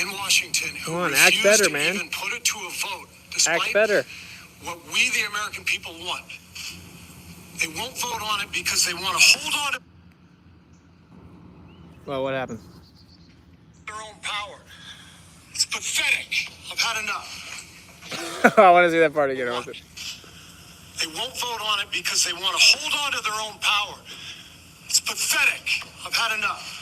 in Washington who refuse to even put it to a vote, despite what we, the American people, want. They won't vote on it because they want to hold on to Well, what happened? their own power. It's pathetic. I've had enough. I want to see that part again. They won't vote on it because they want to hold on to their own power. It's pathetic. I've had enough.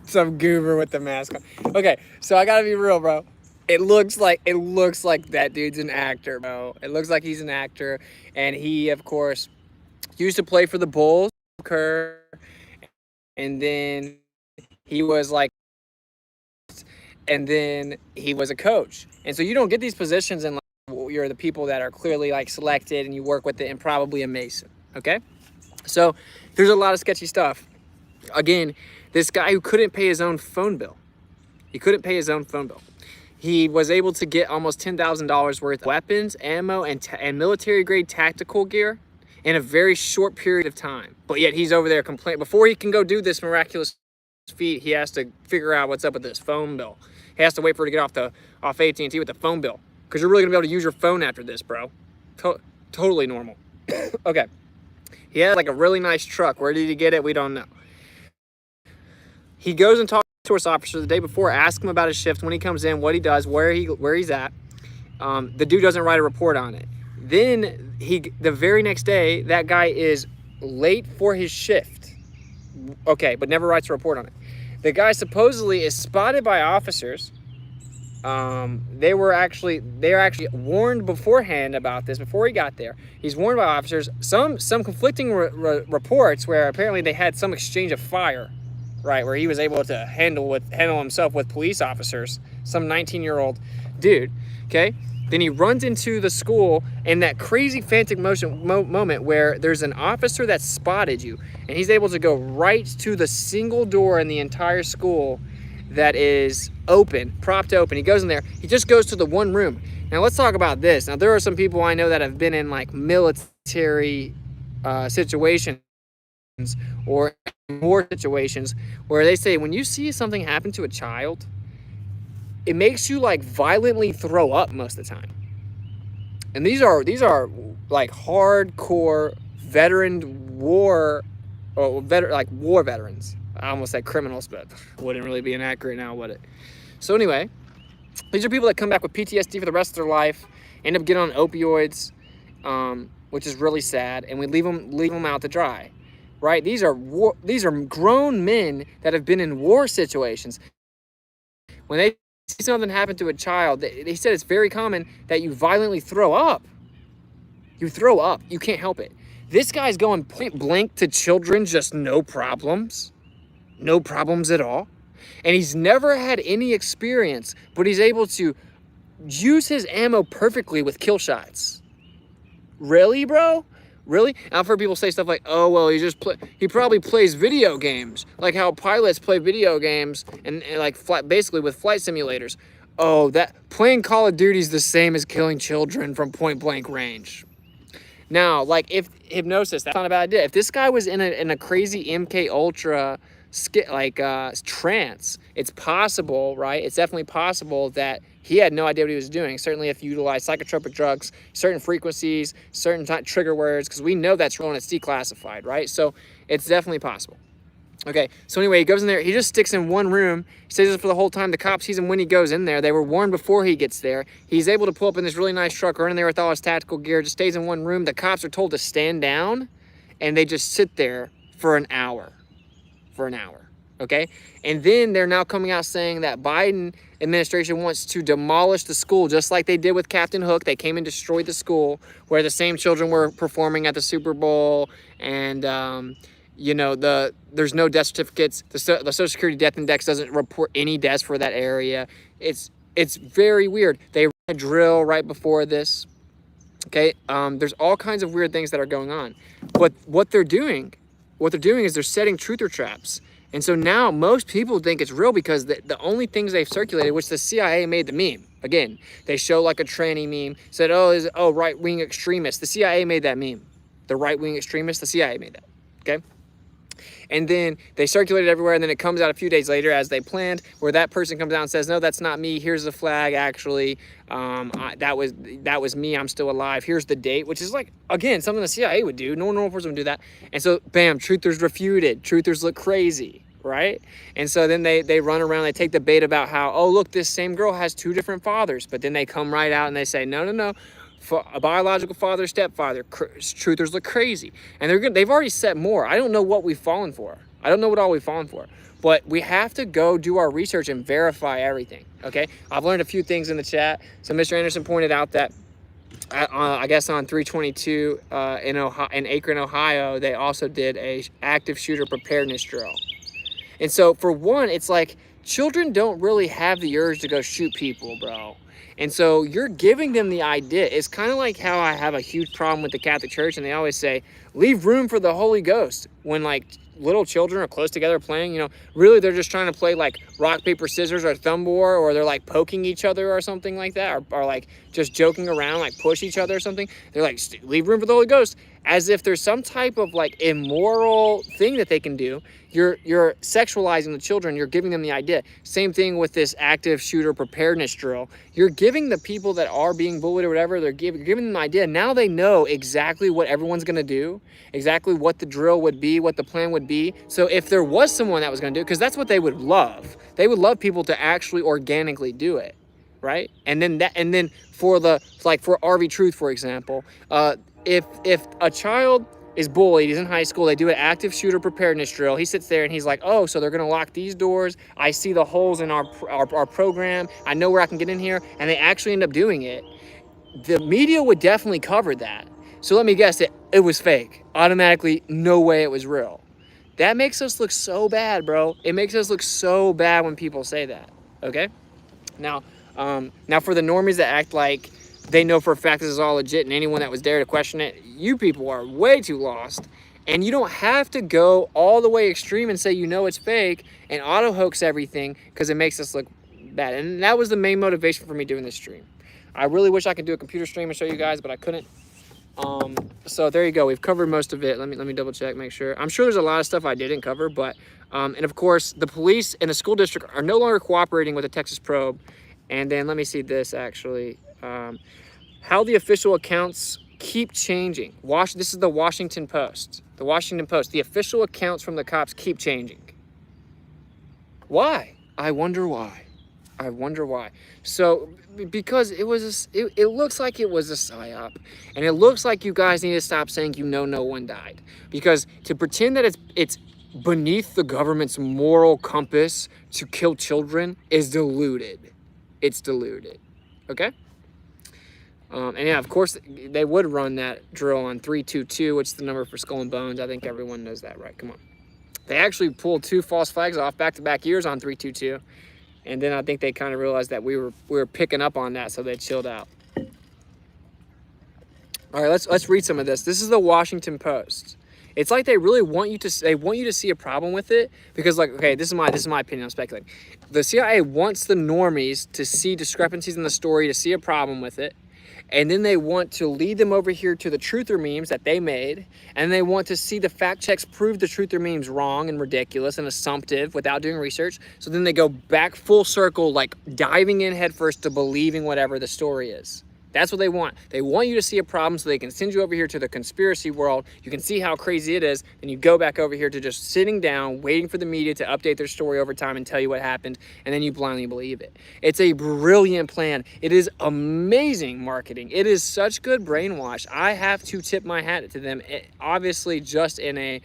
Some goober with the mask on. Okay, so I gotta be real, bro. It looks like that dude's an actor, bro. It looks like he's an actor, and he, of course, used to play for the Bulls, and then he was like, and then he was a coach. And so you don't get these positions unless you're the people that are clearly like selected and you work with it, and probably a Mason. Okay, so there's a lot of sketchy stuff. Again, this guy who couldn't pay his own phone bill. He couldn't pay his own phone bill. He was able to get almost $10,000 worth of weapons, ammo, and military-grade tactical gear in a very short period of time. But yet he's over there complaining. Before he can go do this miraculous feat, he has to figure out what's up with this phone bill. He has to wait for it to get off AT&T with the phone bill, because you're really going to be able to use your phone after this, bro. Totally normal. Okay. He had like a really nice truck. Where did he get it? We don't know. He goes and talks to his officer the day before, asks him about his shift, when he comes in, what he does, where he's at. The dude doesn't write a report on it. Then the very next day, that guy is late for his shift. Okay, but never writes a report on it. The guy supposedly is spotted by officers. They were actually warned beforehand about this before he got there. He's warned by officers. Some conflicting reports where apparently they had some exchange of fire right? Where he was able to handle himself with police officers, some 19-year-old dude, okay? Then he runs into the school in that crazy frantic moment where there's an officer that spotted you, and he's able to go right to the single door in the entire school that is open, propped open. He goes in there. He just goes to the one room. Now let's talk about this. Now there are some people I know that have been in like military situations or war situations where they say when you see something happen to a child, it makes you like violently throw up most of the time. And these are like hardcore veteran war, or like war veterans. I almost said criminals, but wouldn't really be inaccurate now, would it? So anyway, these are people that come back with PTSD for the rest of their life, end up getting on opioids, which is really sad, and we leave them out to dry, right? These are grown men that have been in war situations. When they see something happen to a child, they said it's very common that you violently throw up. You throw up. You can't help it. This guy's going point blank to children, just no problems. No problems at all. And he's never had any experience, but he's able to use his ammo perfectly with kill shots. Really, bro? Really? I've heard people say stuff like, oh, well, he probably plays video games, like how pilots play video games and like basically with flight simulators. Oh, that playing Call of Duty is the same as killing children from point blank range. Now, like if hypnosis, that's not a bad idea. If this guy was in a crazy MK Ultra trance, it's possible, right? It's definitely possible that he had no idea what he was doing. Certainly if you utilize psychotropic drugs, certain frequencies, certain trigger words, because we know that's real and it's declassified, right? So it's definitely possible. Okay, so anyway, he goes in there. He just sticks in one room. He stays there for the whole time. The cops sees him when he goes in there. They were warned before he gets there. He's able to pull up in this really nice truck, run in there with all his tactical gear, just stays in one room. The cops are told to stand down, and they just sit there for an hour. Okay? And then they're now coming out saying that Biden administration wants to demolish the school, just like they did with Captain Hook. They came and destroyed the school where the same children were performing at the Super Bowl, and there's no death certificates. The Social Security death index doesn't report any deaths for that area. It's very weird. They ran a drill right before this. Okay, there's all kinds of weird things that are going on. But what they're doing is they're setting truther traps. And so now most people think it's real because the only things they've circulated, which the CIA made the meme. Again, they show like a tranny meme, said, right-wing extremists. The CIA made that meme. The right-wing extremists, the CIA made that, okay? And then they circulate it everywhere, and then it comes out a few days later as they planned, where that person comes out and says, no, that's not me. Here's the flag, actually. That was me. I'm still alive. Here's the date, which is like, again, something the CIA would do. No normal person would do that. And so, bam, truthers refuted. Truthers look crazy, right? And so then they run around, they take the bait about how, oh, look, this same girl has two different fathers. But then they come right out and they say, no. For a biological father, stepfather, truthers look crazy. And they've already set more. I don't know what we've fallen for. I don't know what all we've fallen for. But we have to go do our research and verify everything, okay? I've learned a few things in the chat. So Mr. Anderson pointed out that, I guess on 322 in Akron, Ohio, they also did a active shooter preparedness drill. And so for one, it's like children don't really have the urge to go shoot people, bro. And so you're giving them the idea. It's kind of like how I have a huge problem with the Catholic Church, and they always say, leave room for the Holy Ghost. When like little children are close together playing, really they're just trying to play like rock, paper, scissors or thumb war, or they're like poking each other or something like that, or like just joking around, like push each other or something. They're like, leave room for the Holy Ghost, as if there's some type of like immoral thing that they can do. You're sexualizing the children. You're giving them the idea. Same thing with this active shooter preparedness drill. You're giving the people that are being bullied or whatever, you're giving them an idea. Now they know exactly what everyone's going to do, exactly what the drill would be, what the plan would be. So if there was someone that was going to do it, because that's what they would love. They would love people to actually organically do it, right? And then for RV Truth, for example, if a child is bullied, he's in high school, they do an active shooter preparedness drill. He sits there and he's like, oh, so they're gonna lock these doors. I see the holes in our program. I know where I can get in here. And they actually end up doing it. The media would definitely cover that. So let me guess, it was fake. Automatically, no way it was real. That makes us look so bad, bro. It makes us look so bad when people say that, okay? Now, now for the normies that act like they know for a fact this is all legit, and anyone that was there to question it, you people are way too lost. And you don't have to go all the way extreme and say you know it's fake and auto hoax everything because it makes us look bad. And that was the main motivation for me doing this stream. I really wish I could do a computer stream and show you guys, but I couldn't. So there you go. We've covered most of it. Let me double check, make sure. I'm sure there's a lot of stuff I didn't cover, but and of course the police and the school district are no longer cooperating with the Texas probe. And then let me see this actually. How the official accounts keep changing. This is the Washington Post. The Washington Post. The official accounts from the cops keep changing. Why? I wonder why. I wonder why. So, because it looks like it was a psyop, and it looks like you guys need to stop saying you know no one died, because to pretend that it's beneath the government's moral compass to kill children is deluded. It's deluded. Okay. And yeah, of course they would run that drill on 322, which is the number for Skull and Bones. I think everyone knows that, right? Come on. They actually pulled 2 false flags off back-to-back years on 322. And then I think they kind of realized that we were picking up on that, so they chilled out. All right, let's read some of this. This is the Washington Post. It's like they really want you to see a problem with it, because, like, okay, this is my opinion. I'm speculating. The CIA wants the normies to see discrepancies in the story, to see a problem with it. And then they want to lead them over here to the truther memes that they made. And they want to see the fact checks prove the truther memes wrong and ridiculous and assumptive without doing research. So then they go back full circle, like diving in headfirst to believing whatever the story is. That's what they want. They want you to see a problem so they can send you over here to the conspiracy world. You can see how crazy it is. Then you go back over here to just sitting down, waiting for the media to update their story over time and tell you what happened. And then you blindly believe it. It's a brilliant plan. It is amazing marketing. It is such good brainwash. I have to tip my hat to them. Obviously just in a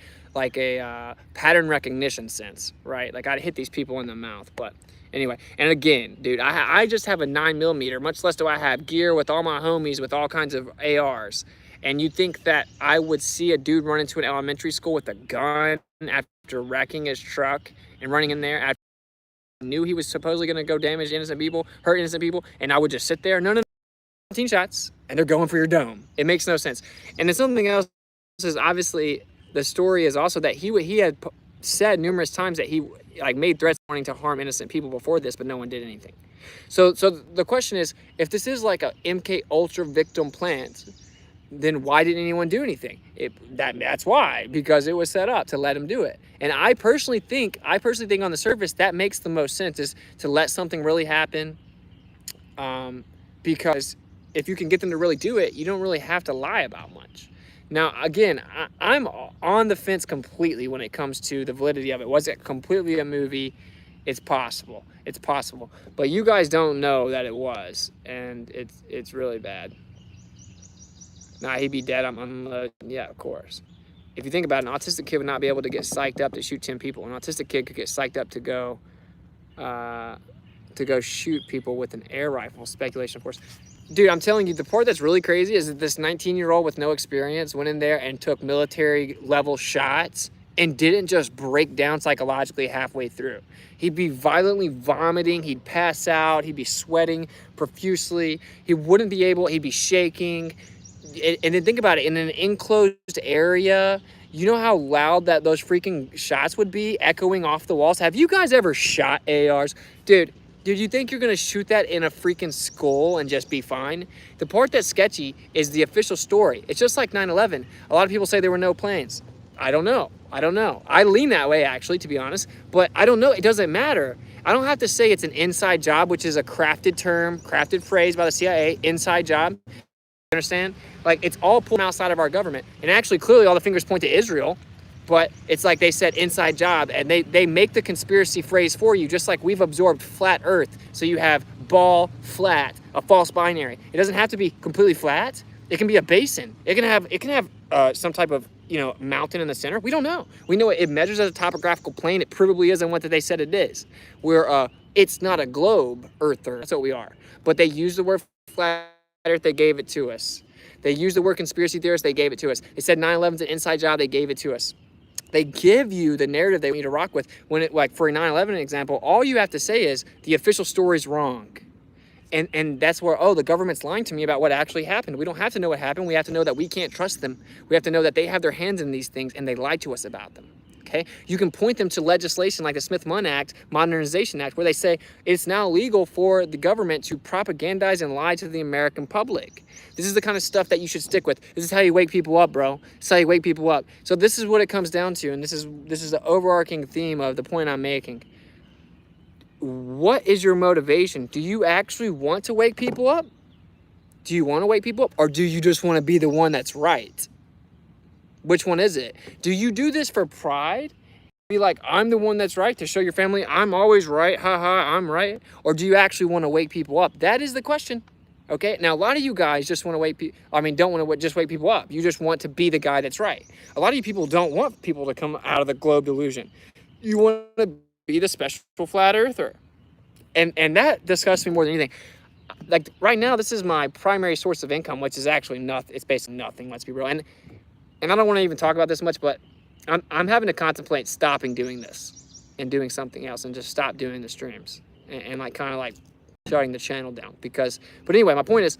pattern recognition sense, right? Like I'd hit these people in the mouth, but anyway, and again, dude, I just have a 9mm, much less do I have gear with all my homies with all kinds of ARs. And you think that I would see a dude run into an elementary school with a gun after wrecking his truck and running in there after I knew he was supposedly going to go damage innocent people, hurt innocent people, and I would just sit there? No. 17 shots, and they're going for your dome. It makes no sense. And then something else is, obviously, the story is also that he had said numerous times that he made threats wanting to harm innocent people before this, but no one did anything. So the question is, if this is like a MK Ultra victim plant, then why didn't anyone do anything? That's why, because it was set up to let him do it. And I personally think on the surface that makes the most sense, is to let something really happen, because if you can get them to really do it, you don't really have to lie about much. Now, again, I'm on the fence completely when it comes to the validity of it. Was it completely a movie? It's possible. It's possible. But you guys don't know that it was, and it's really bad. Nah, he'd be dead. Yeah, of course. If you think about it, an autistic kid would not be able to get psyched up to shoot 10 people. An autistic kid could get psyched up to go shoot people with an air rifle. Speculation, of course. Dude, I'm telling you, the part that's really crazy is that this 19-year-old with no experience went in there and took military-level shots and didn't just break down psychologically halfway through. He'd be violently vomiting, he'd pass out, he'd be sweating profusely, he'd be shaking. And then think about it, in an enclosed area, you know how loud that those freaking shots would be echoing off the walls? Have you guys ever shot ARs? Dude, you think you're gonna shoot that in a freaking skull and just be fine? The part that's sketchy is the official story. It's just like 9/11. A lot of people say there were no planes. I don't know. I lean that way, actually, to be honest, but I don't know. It doesn't matter. I don't have to say it's an inside job, which is a crafted term, crafted phrase by the CIA, inside job. You understand? Like, it's all pulled outside of our government. And actually, clearly, all the fingers point to Israel. But it's like they said inside job, and they make the conspiracy phrase for you, just like we've absorbed flat earth. So you have ball, flat, a false binary. It doesn't have to be completely flat. It can be a basin. It can have some type of mountain in the center. We don't know. We know it measures as a topographical plane. It provably isn't what they said it is. It's not a globe, earther. That's what we are. But they use the word flat earth. They gave it to us. They used the word conspiracy theorist. They gave it to us. They said 9/11's an inside job. They gave it to us. They give you the narrative they want you to rock with. When it, like for a 9/11 example, all you have to say is the official story is wrong. And that's where, oh, the government's lying to me about what actually happened. We don't have to know what happened. We have to know that we can't trust them. We have to know that they have their hands in these things and they lied to us about them. Okay? You can point them to legislation like the Smith-Munn Act, Modernization Act, where they say it's now legal for the government to propagandize and lie to the American public. This is the kind of stuff that you should stick with. This is how you wake people up, bro. This is how you wake people up. So this is what it comes down to, and this is the overarching theme of the point I'm making. What is your motivation? Do you actually want to wake people up? Do you want to wake people up? Or do you just want to be the one that's right? Which one is it? Do you do this for pride? Be like, I'm the one that's right, to show your family I'm always right, haha, I'm right? Or do you actually want to wake people up? That is the question. Okay, now a lot of you guys just want to don't want to just wake people up. You just want to be the guy that's right. A lot of you people don't want people to come out of the globe delusion. You want to be the special flat earther. And that disgusts me more than anything. Like right now, this is my primary source of income, which is actually nothing. It's basically nothing, let's be real. And I don't want to even talk about this much, but I'm having to contemplate stopping doing this and doing something else and just stop doing the streams and like kind of like shutting the channel down but anyway, my point is,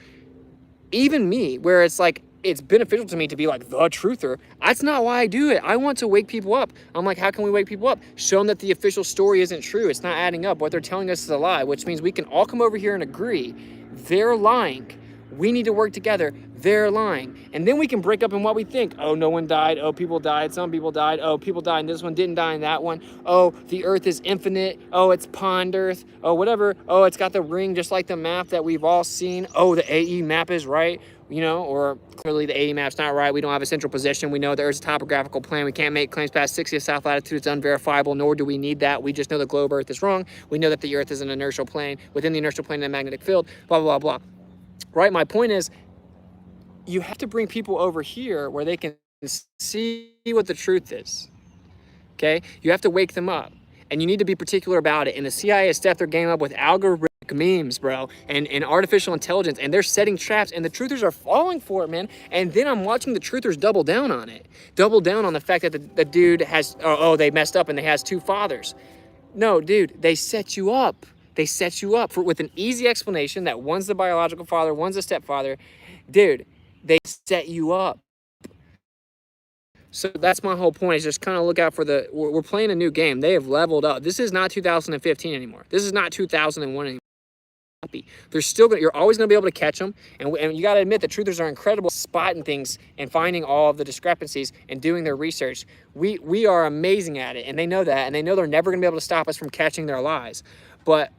even me, where it's like, it's beneficial to me to be like the truther, that's not why I do it. I want to wake people up. I'm like, how can we wake people up? Show them that the official story isn't true. It's not adding up. What they're telling us is a lie, which means we can all come over here and agree they're lying. We need to work together. They're lying. And then we can break up in what we think. Oh, no one died. Oh, people died. Some people died. Oh, people died in this one, didn't die in that one. Oh, the earth is infinite. Oh, it's pond earth. Oh, whatever. Oh, it's got the ring just like the map that we've all seen. Oh, the AE map is right. You know, or clearly the AE map's not right. We don't have a central position. We know the Earth's a topographical plane. We can't make claims past 60th south latitude. It's unverifiable, nor do we need that. We just know the globe Earth is wrong. We know that the Earth is an inertial plane. Within the inertial plane, in a magnetic field, blah, blah, blah, blah. Right? My point is, you have to bring people over here where they can see what the truth is. Okay? You have to wake them up. And you need to be particular about it. And the CIA has stepped their game up with algorithmic memes, bro, and artificial intelligence, and they're setting traps, and the truthers are falling for it, man. And then I'm watching the truthers double down on it. Double down on the fact that the dude has, they messed up and they has two fathers. No, dude, they set you up. They set you up with an easy explanation that one's the biological father, one's the stepfather. Dude, they set you up. So that's my whole point, is just kind of look out for we're playing a new game. They have leveled up. This is not 2015 anymore. This is not 2001 anymore. They're still you're always going to be able to catch them. And you got to admit, the truthers are incredible spotting things and finding all of the discrepancies and doing their research. We are amazing at it, and they know that, and they know they're never going to be able to stop us from catching their lies.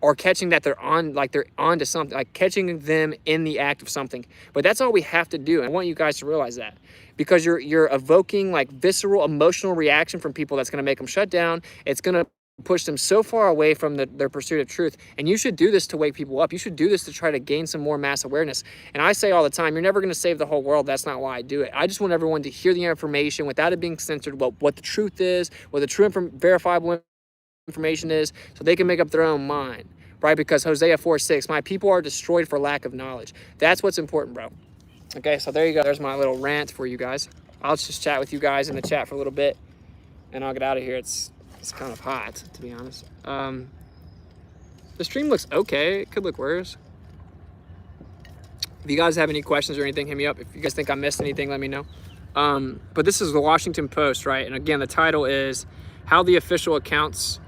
Or catching that they're on to something, like catching them in the act of something. But that's all we have to do. And I want you guys to realize that, because you're evoking like visceral emotional reaction from people that's going to make them shut down. It's going to push them so far away from their pursuit of truth. And you should do this to wake people up. You should do this to try to gain some more mass awareness. And I say all the time, you're never going to save the whole world. That's not why I do it. I just want everyone to hear the information without it being censored, what the truth is, what the true verifiable information is, so they can make up their own mind, right? Because Hosea 4:6, my people are destroyed for lack of knowledge. That's what's important, bro. Okay, so there you go. There's my little rant for you guys. I'll just chat with you guys in the chat for a little bit, and I'll get out of here. It's kind of hot, to be honest. The stream looks okay. It could look worse. If you guys have any questions or anything, hit me up. If you guys think I missed anything, let me know. But this is the Washington Post, right? And again, the title is how the official accounts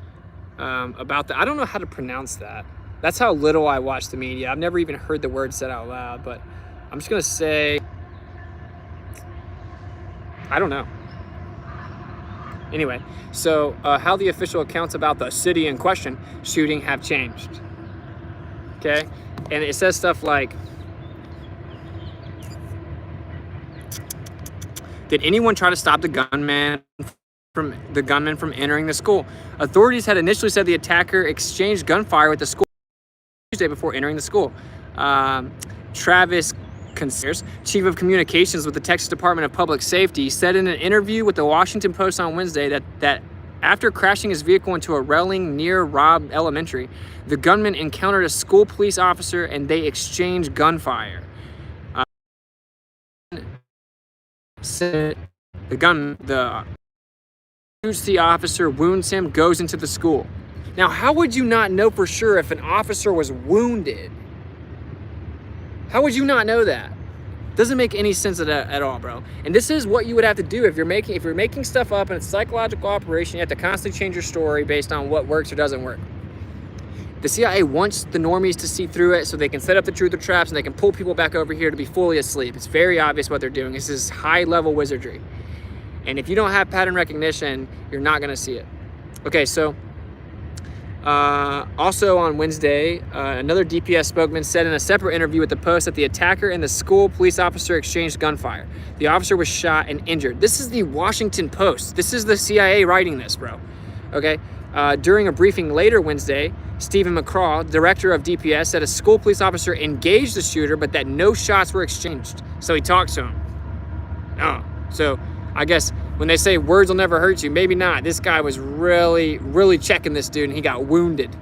about I don't know how to pronounce that. That's how little I watch the media. I've never even heard the word said out loud, but I'm just gonna say, I don't know. Anyway, so how the official accounts about the city in question shooting have changed. Okay, and it says stuff like, did anyone try to stop the gunman from entering the school? Authorities had initially said the attacker exchanged gunfire with the school Tuesday before entering the school. Travis Consiers, chief of communications with the Texas Department of Public Safety, said in an interview with the Washington Post on Wednesday that after crashing his vehicle into a railing near Robb Elementary, the gunman encountered a school police officer and they exchanged gunfire. The shoots the officer, wounds him, goes into the school. Now, how would you not know for sure if an officer was wounded? How would you not know that? Doesn't make any sense at all, bro. And this is what you would have to do if you're making stuff up and it's a psychological operation. You have to constantly change your story based on what works or doesn't work. The CIA wants the normies to see through it so they can set up the truth or traps and they can pull people back over here to be fully asleep. It's very obvious what they're doing. This is high-level wizardry. And if you don't have pattern recognition, you're not going to see it. Okay, so also on Wednesday, another DPS spokesman said in a separate interview with the Post that the attacker and the school police officer exchanged gunfire. The officer was shot and injured. This is the Washington Post. This is the CIA writing this, bro. Okay. During a briefing later Wednesday, Stephen McCraw, director of DPS, said a school police officer engaged the shooter, but that no shots were exchanged. So he talked to him. Oh, so I guess when they say words will never hurt you, maybe not. This guy was really, really checking this dude and he got wounded.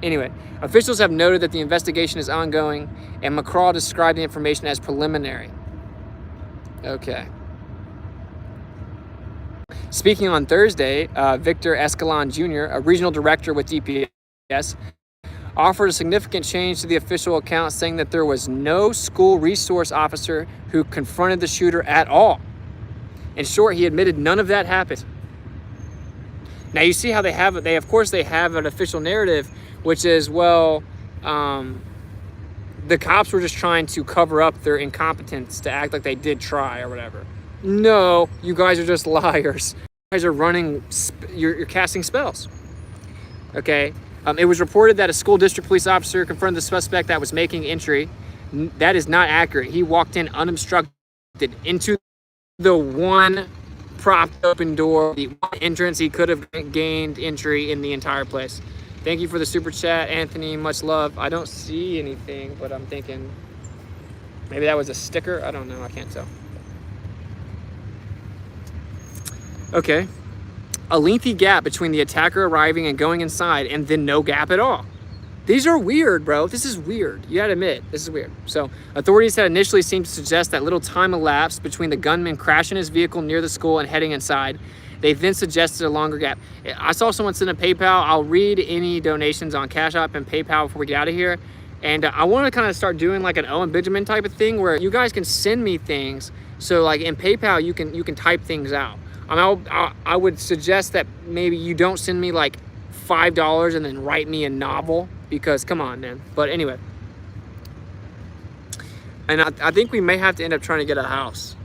Anyway, officials have noted that the investigation is ongoing and McCraw described the information as preliminary. Okay. Speaking on Thursday, Victor Escalon Jr., a regional director with DPS, offered a significant change to the official account, saying that there was no school resource officer who confronted the shooter at all. In short, he admitted none of that happened. Now you see how they have it. Of course they have an official narrative, which is, well, the cops were just trying to cover up their incompetence to act like they did try or whatever. No, you guys are just liars. You guys are running, you're casting spells. Okay. It was reported that a school district police officer confronted the suspect that was making entry. That is not accurate. He walked in unobstructed into the one propped open door, the one entrance he could have gained entry in the entire place. Thank you for the super chat, Anthony. Much love. I don't see anything, but I'm thinking maybe that was a sticker. I don't know. I can't tell. Okay. A lengthy gap between the attacker arriving and going inside, and then no gap at all. These are weird, bro. This is weird. You gotta admit, this is weird. So, authorities had initially seemed to suggest that little time elapsed between the gunman crashing his vehicle near the school and heading inside. They then suggested a longer gap. I saw someone send a PayPal. I'll read any donations on Cash App and PayPal before we get out of here. And I want to kind of start doing like an Owen Benjamin type of thing where you guys can send me things. So like in PayPal, you can type things out. I would suggest that maybe you don't send me like $5 and then write me a novel, because come on, man. But anyway, and I think we may have to end up trying to get a house,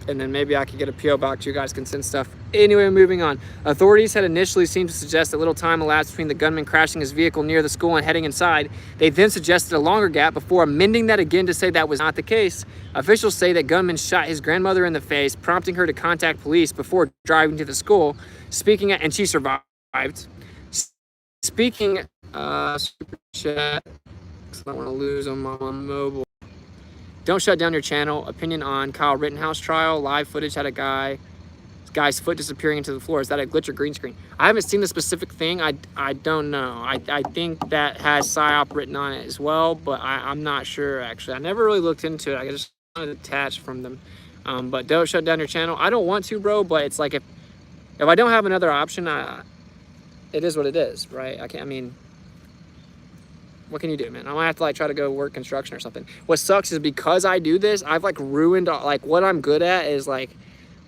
and then maybe I could get a PO box. You guys can send stuff. Anyway, moving on. Authorities had initially seemed to suggest that little time elapsed between the gunman crashing his vehicle near the school and heading inside. They then suggested a longer gap before amending that again to say that was not the case. Officials say that gunman shot his grandmother in the face, prompting her to contact police before driving to the school. And she survived. Speaking, super chat, because I don't want to lose on my mobile. Don't shut down your channel. Opinion on Kyle Rittenhouse trial. Live footage had a guy's foot disappearing into the floor. Is that a glitch or green screen? I haven't seen the specific thing. I don't know. I think that has PSYOP written on it as well, but I'm not sure actually. I never really looked into it. I just wanted to detach from them. But don't shut down your channel. I don't want to, bro, but it's like if I don't have another option, it is what it is, right? What can you do, man? I might have to like try to go work construction or something. What sucks is because I do this, I've like ruined like what I'm good at is like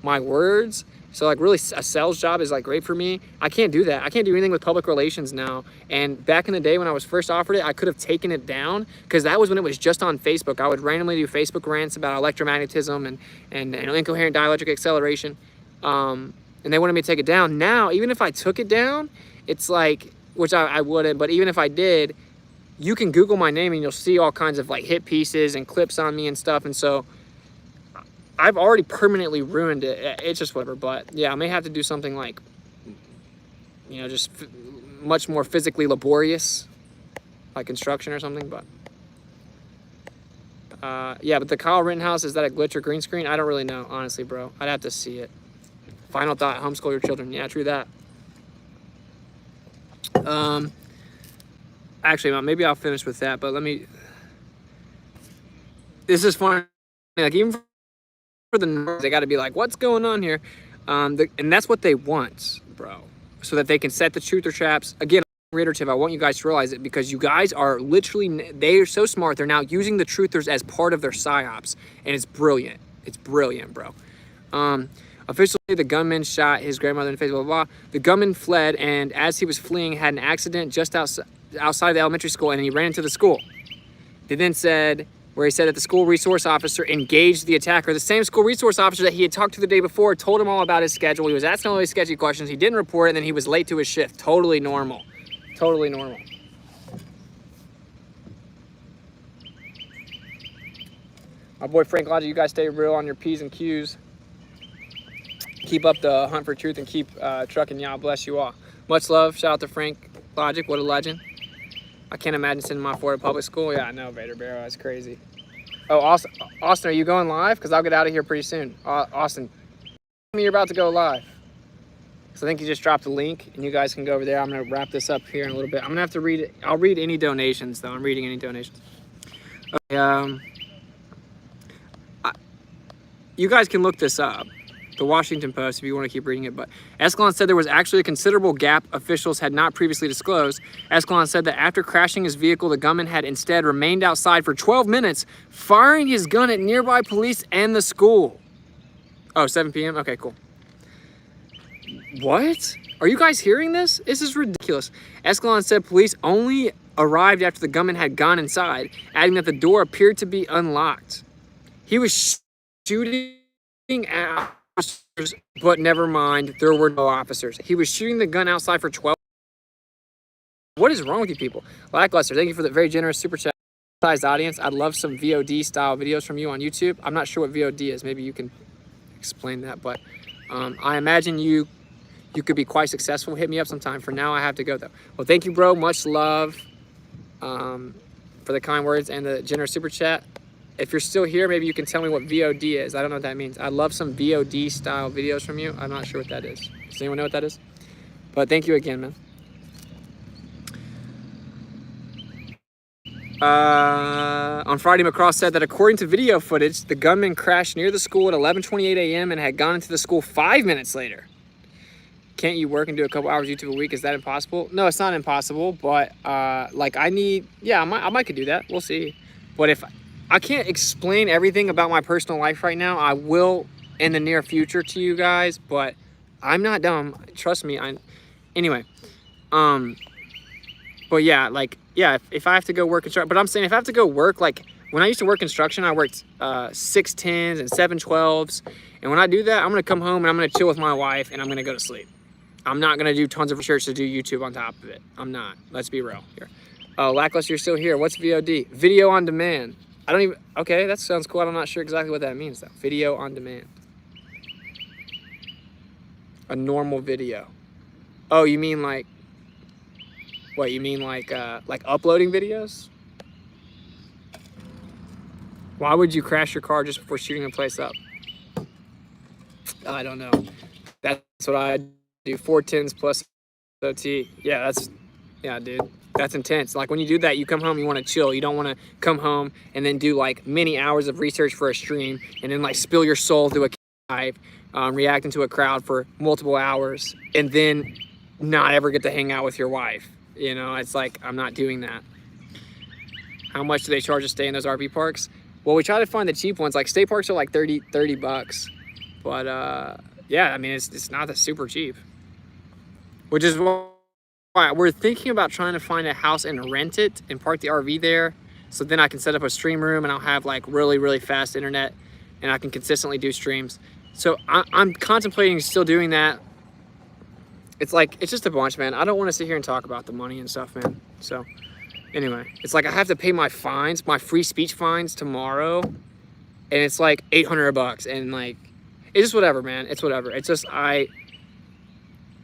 my words. So like really a sales job is like great for me. I can't do that. I can't do anything with public relations now. And back in the day when I was first offered it, I could have taken it down because that was when it was just on Facebook. I would randomly do Facebook rants about electromagnetism and incoherent dielectric acceleration. And they wanted me to take it down. Now, even if I took it down, it's like, which I wouldn't, but even if I did, you can Google my name and you'll see all kinds of like hit pieces and clips on me and stuff. And so I've already permanently ruined it. It's just whatever. But yeah, I may have to do something like, you know, just much more physically laborious, like construction or something. But yeah, but the Kyle Rittenhouse, is that a glitch or green screen? I don't really know, honestly, bro. I'd have to see it. Final thought, homeschool your children. Yeah, true that. Actually, maybe I'll finish with that, but this is funny. Like, even for the nerds, they got to be like, what's going on here? And that's what they want, bro, so that they can set the truther traps. Again, reiterative, I want you guys to realize it, because you guys are literally, they are so smart, they're now using the truthers as part of their psyops, and it's brilliant. It's brilliant, bro. Officially, the gunman shot his grandmother in the face, blah, blah, blah. The gunman fled, and as he was fleeing, had an accident just outside of the elementary school, and he ran into the school. They then said, where he said that the school resource officer engaged the attacker. The same school resource officer that he had talked to the day before, told him all about his schedule. He was asking all these sketchy questions. He didn't report it, and then he was late to his shift. Totally normal. Totally normal. My boy Frank Logic, you guys stay real on your P's and Q's. Keep up the hunt for truth and keep trucking. Y'all bless you all. Much love. Shout out to Frank Logic. What a legend. I can't imagine sending my Florida public school. Yeah, I know, Vader Barrow. That's crazy. Oh, Austin, are you going live? Because I'll get out of here pretty soon. Austin, tell me you're about to go live. So I think you just dropped a link, and you guys can go over there. I'm going to wrap this up here in a little bit. I'm going to have to read it. I'll read any donations, though. I'm reading any donations. Okay, you guys can look this up. The Washington Post, if you want to keep reading it. But Escalon said there was actually a considerable gap officials had not previously disclosed. Escalon said that after crashing his vehicle, the gunman had instead remained outside for 12 minutes, firing his gun at nearby police and the school. Oh, 7 p.m.? Okay, cool. What? Are you guys hearing this? This is ridiculous. Escalon said police only arrived after the gunman had gone inside, adding that the door appeared to be unlocked. He was shooting at officers, but never mind, there were no officers. He was shooting the gun outside for 12. What is wrong with you people? Lackluster, thank you for the very generous super chat. Sized audience, I'd love some VOD style videos from you on YouTube. I'm not sure what VOD is. Maybe you can explain that, but I imagine you could be quite successful. Hit me up sometime. For now, I have to go though. Well, thank you, bro. Much love for the kind words and the generous super chat. If you're still here, maybe you can tell me what VOD is. I don't know what that means. I'd love some VOD style videos from you. I'm not sure what that is. Does anyone know what that is? But thank you again, man. On Friday, McCraw said that according to video footage, the gunman crashed near the school at 11:28 a.m. and had gone into the school 5 minutes later. Can't you work and do a couple hours YouTube a week? Is that impossible? No, it's not impossible, but like I might could do that. We'll see. But if I can't explain everything about my personal life right now, I will in the near future to you guys, but I'm not dumb. Trust me. Anyway. But yeah, like, yeah, if I have to go work construction, but I'm saying if I have to go work, like when I used to work construction, I worked 6/10s and 7/12s. And when I do that, I'm going to come home and I'm going to chill with my wife and I'm going to go to sleep. I'm not going to do tons of research to do YouTube on top of it. I'm not. Let's be real here. Oh, Lackluster, you're still here. What's VOD? Video on demand. I don't even, okay, that sounds cool. I'm not sure exactly what that means though. Video on demand. A normal video. Oh, you mean like, what, you mean like uploading videos? Why would you crash your car just before shooting the place up? I don't know. That's what I do. 410s plus OT. Yeah, dude. That's intense. Like when you do that, you come home, you want to chill. You don't want to come home and then do like many hours of research for a stream and then like spill your soul through a live, reacting to a crowd for multiple hours and then not ever get to hang out with your wife. You know, it's like, I'm not doing that. How much do they charge to stay in those RV parks? Well, we try to find the cheap ones. Like state parks are like 30 bucks. But yeah, I mean, it's not that super cheap. Which is why we're thinking about trying to find a house and rent it and park the RV there. So then I can set up a stream room and I'll have like really, really fast internet and I can consistently do streams. So I'm contemplating still doing that. It's like, it's just a bunch, man. I don't want to sit here and talk about the money and stuff, man. So anyway, it's like I have to pay my fines, my free speech fines tomorrow. And it's like 800 bucks. And like, it's just whatever, man. It's whatever. It's just, I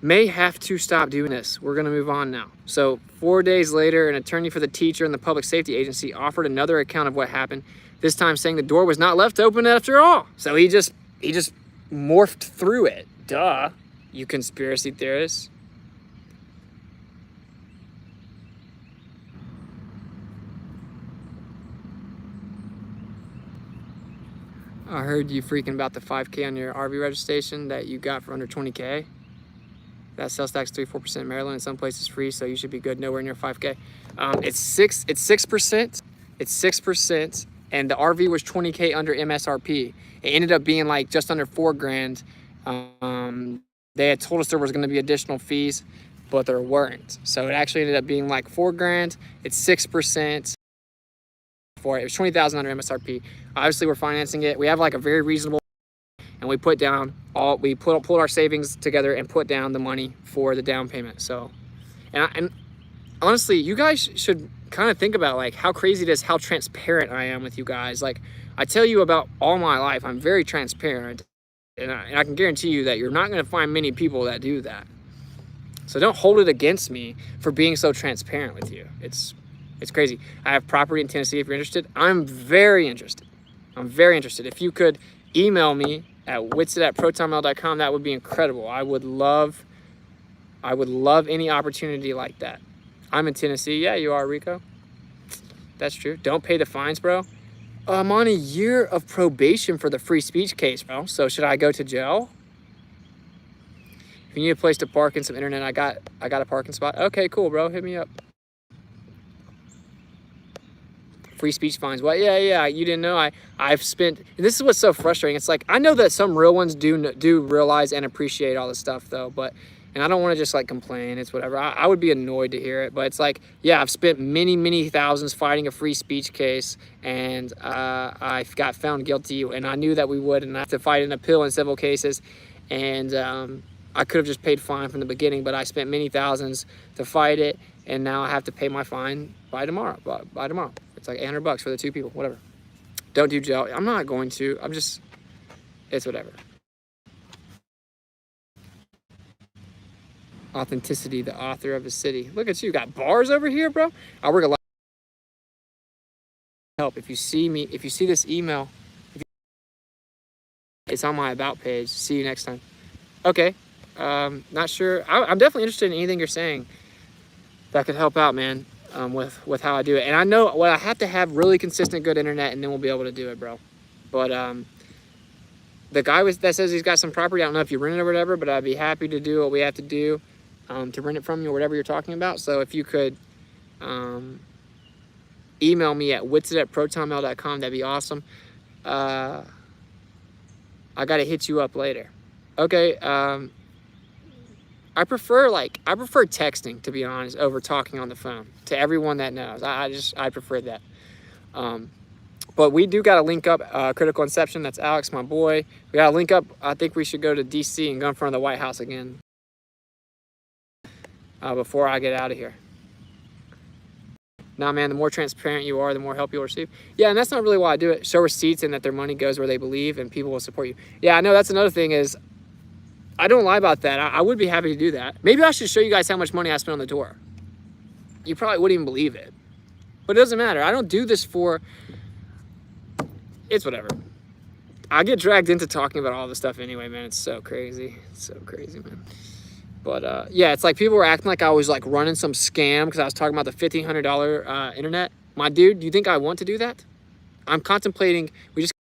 may have to stop doing this. We're going to move on now. So 4 days later, an attorney for the teacher and the public safety agency offered another account of what happened, this time saying the door was not left open after all. So he just morphed through it. Duh, you conspiracy theorists. I heard you freaking about the 5K on your RV registration that you got for under 20K. That sales tax 3-4% in Maryland. In some places free, so you should be good. Nowhere near 5K. It's 6%. It's 6%, and the RV was 20K under MSRP. It ended up being like just under $4,000. They had told us there was going to be additional fees, but there weren't. So it actually ended up being like $4,000. It's 6%. For it was 20,000 under MSRP. Obviously, we're financing it. We have like a very reasonable, and we put down pulled our savings together and put down the money for the down payment. So, and honestly, you guys should kind of think about like how crazy it is, how transparent I am with you guys. Like I tell you about all my life, I'm very transparent, and I can guarantee you that you're not going to find many people that do that. So don't hold it against me for being so transparent with you. It's crazy. I have property in Tennessee if you're interested. I'm very interested. If you could email me at witsit@protonmail.com, that would be incredible. I would love any opportunity like that. I'm in Tennessee. Yeah, you are, Rico. That's true. Don't pay the fines, bro. I'm on a year of probation for the free speech case, bro. So should I go to jail? If you need a place to park and some internet, I got a parking spot. Okay, cool, bro. Hit me up. Free speech fines. Well, yeah. You didn't know. I've spent. This is what's so frustrating. It's like I know that some real ones do realize and appreciate all this stuff though, but and I don't want to just like complain. It's whatever. I would be annoyed to hear it, but it's like yeah, I've spent many thousands fighting a free speech case, and I got found guilty, and I knew that we would, and I have to fight an appeal in civil cases, and I could have just paid fine from the beginning, but I spent many thousands to fight it, and now I have to pay my fine by tomorrow. By tomorrow. It's like $800 for the two people, whatever. Don't do jail. I'm not going to. It's whatever. Authenticity, the author of the city. Look at you, got bars over here, bro. I work a lot. Help if you see me, if you see this email, it's on my about page. See you next time. Okay. Not sure. I'm definitely interested in anything you're saying that could help out, man. With how I do it, and I know I have to have really consistent good internet, and then we'll be able to do it, bro. But the guy that says he's got some property, I don't know if you rent it or whatever, but I'd be happy to do what we have to do to rent it from you or whatever you're talking about. So if you could email me at witsit@protonmail.com, that'd be awesome. I gotta hit you up later. Okay. I prefer texting, to be honest, over talking on the phone to everyone that knows. I prefer that. But we do got to link up Critical Inception. That's Alex, my boy. We got to link up. I think we should go to DC and go in front of the White House again before I get out of here. Nah, man, the more transparent you are, the more help you'll receive. Yeah, and that's not really why I do it. Show receipts and that their money goes where they believe, and people will support you. Yeah, I know that's another thing is, I don't lie about that. I would be happy to do that. Maybe I should show you guys how much money I spent on the tour. You probably wouldn't even believe it. But it doesn't matter. I don't do this for... It's whatever. I get dragged into talking about all this stuff anyway, man. It's so crazy. It's so crazy, man. But, yeah, it's like people were acting like I was, like, running some scam because I was talking about the $1,500 internet. My dude, do you think I want to do that? I'm contemplating,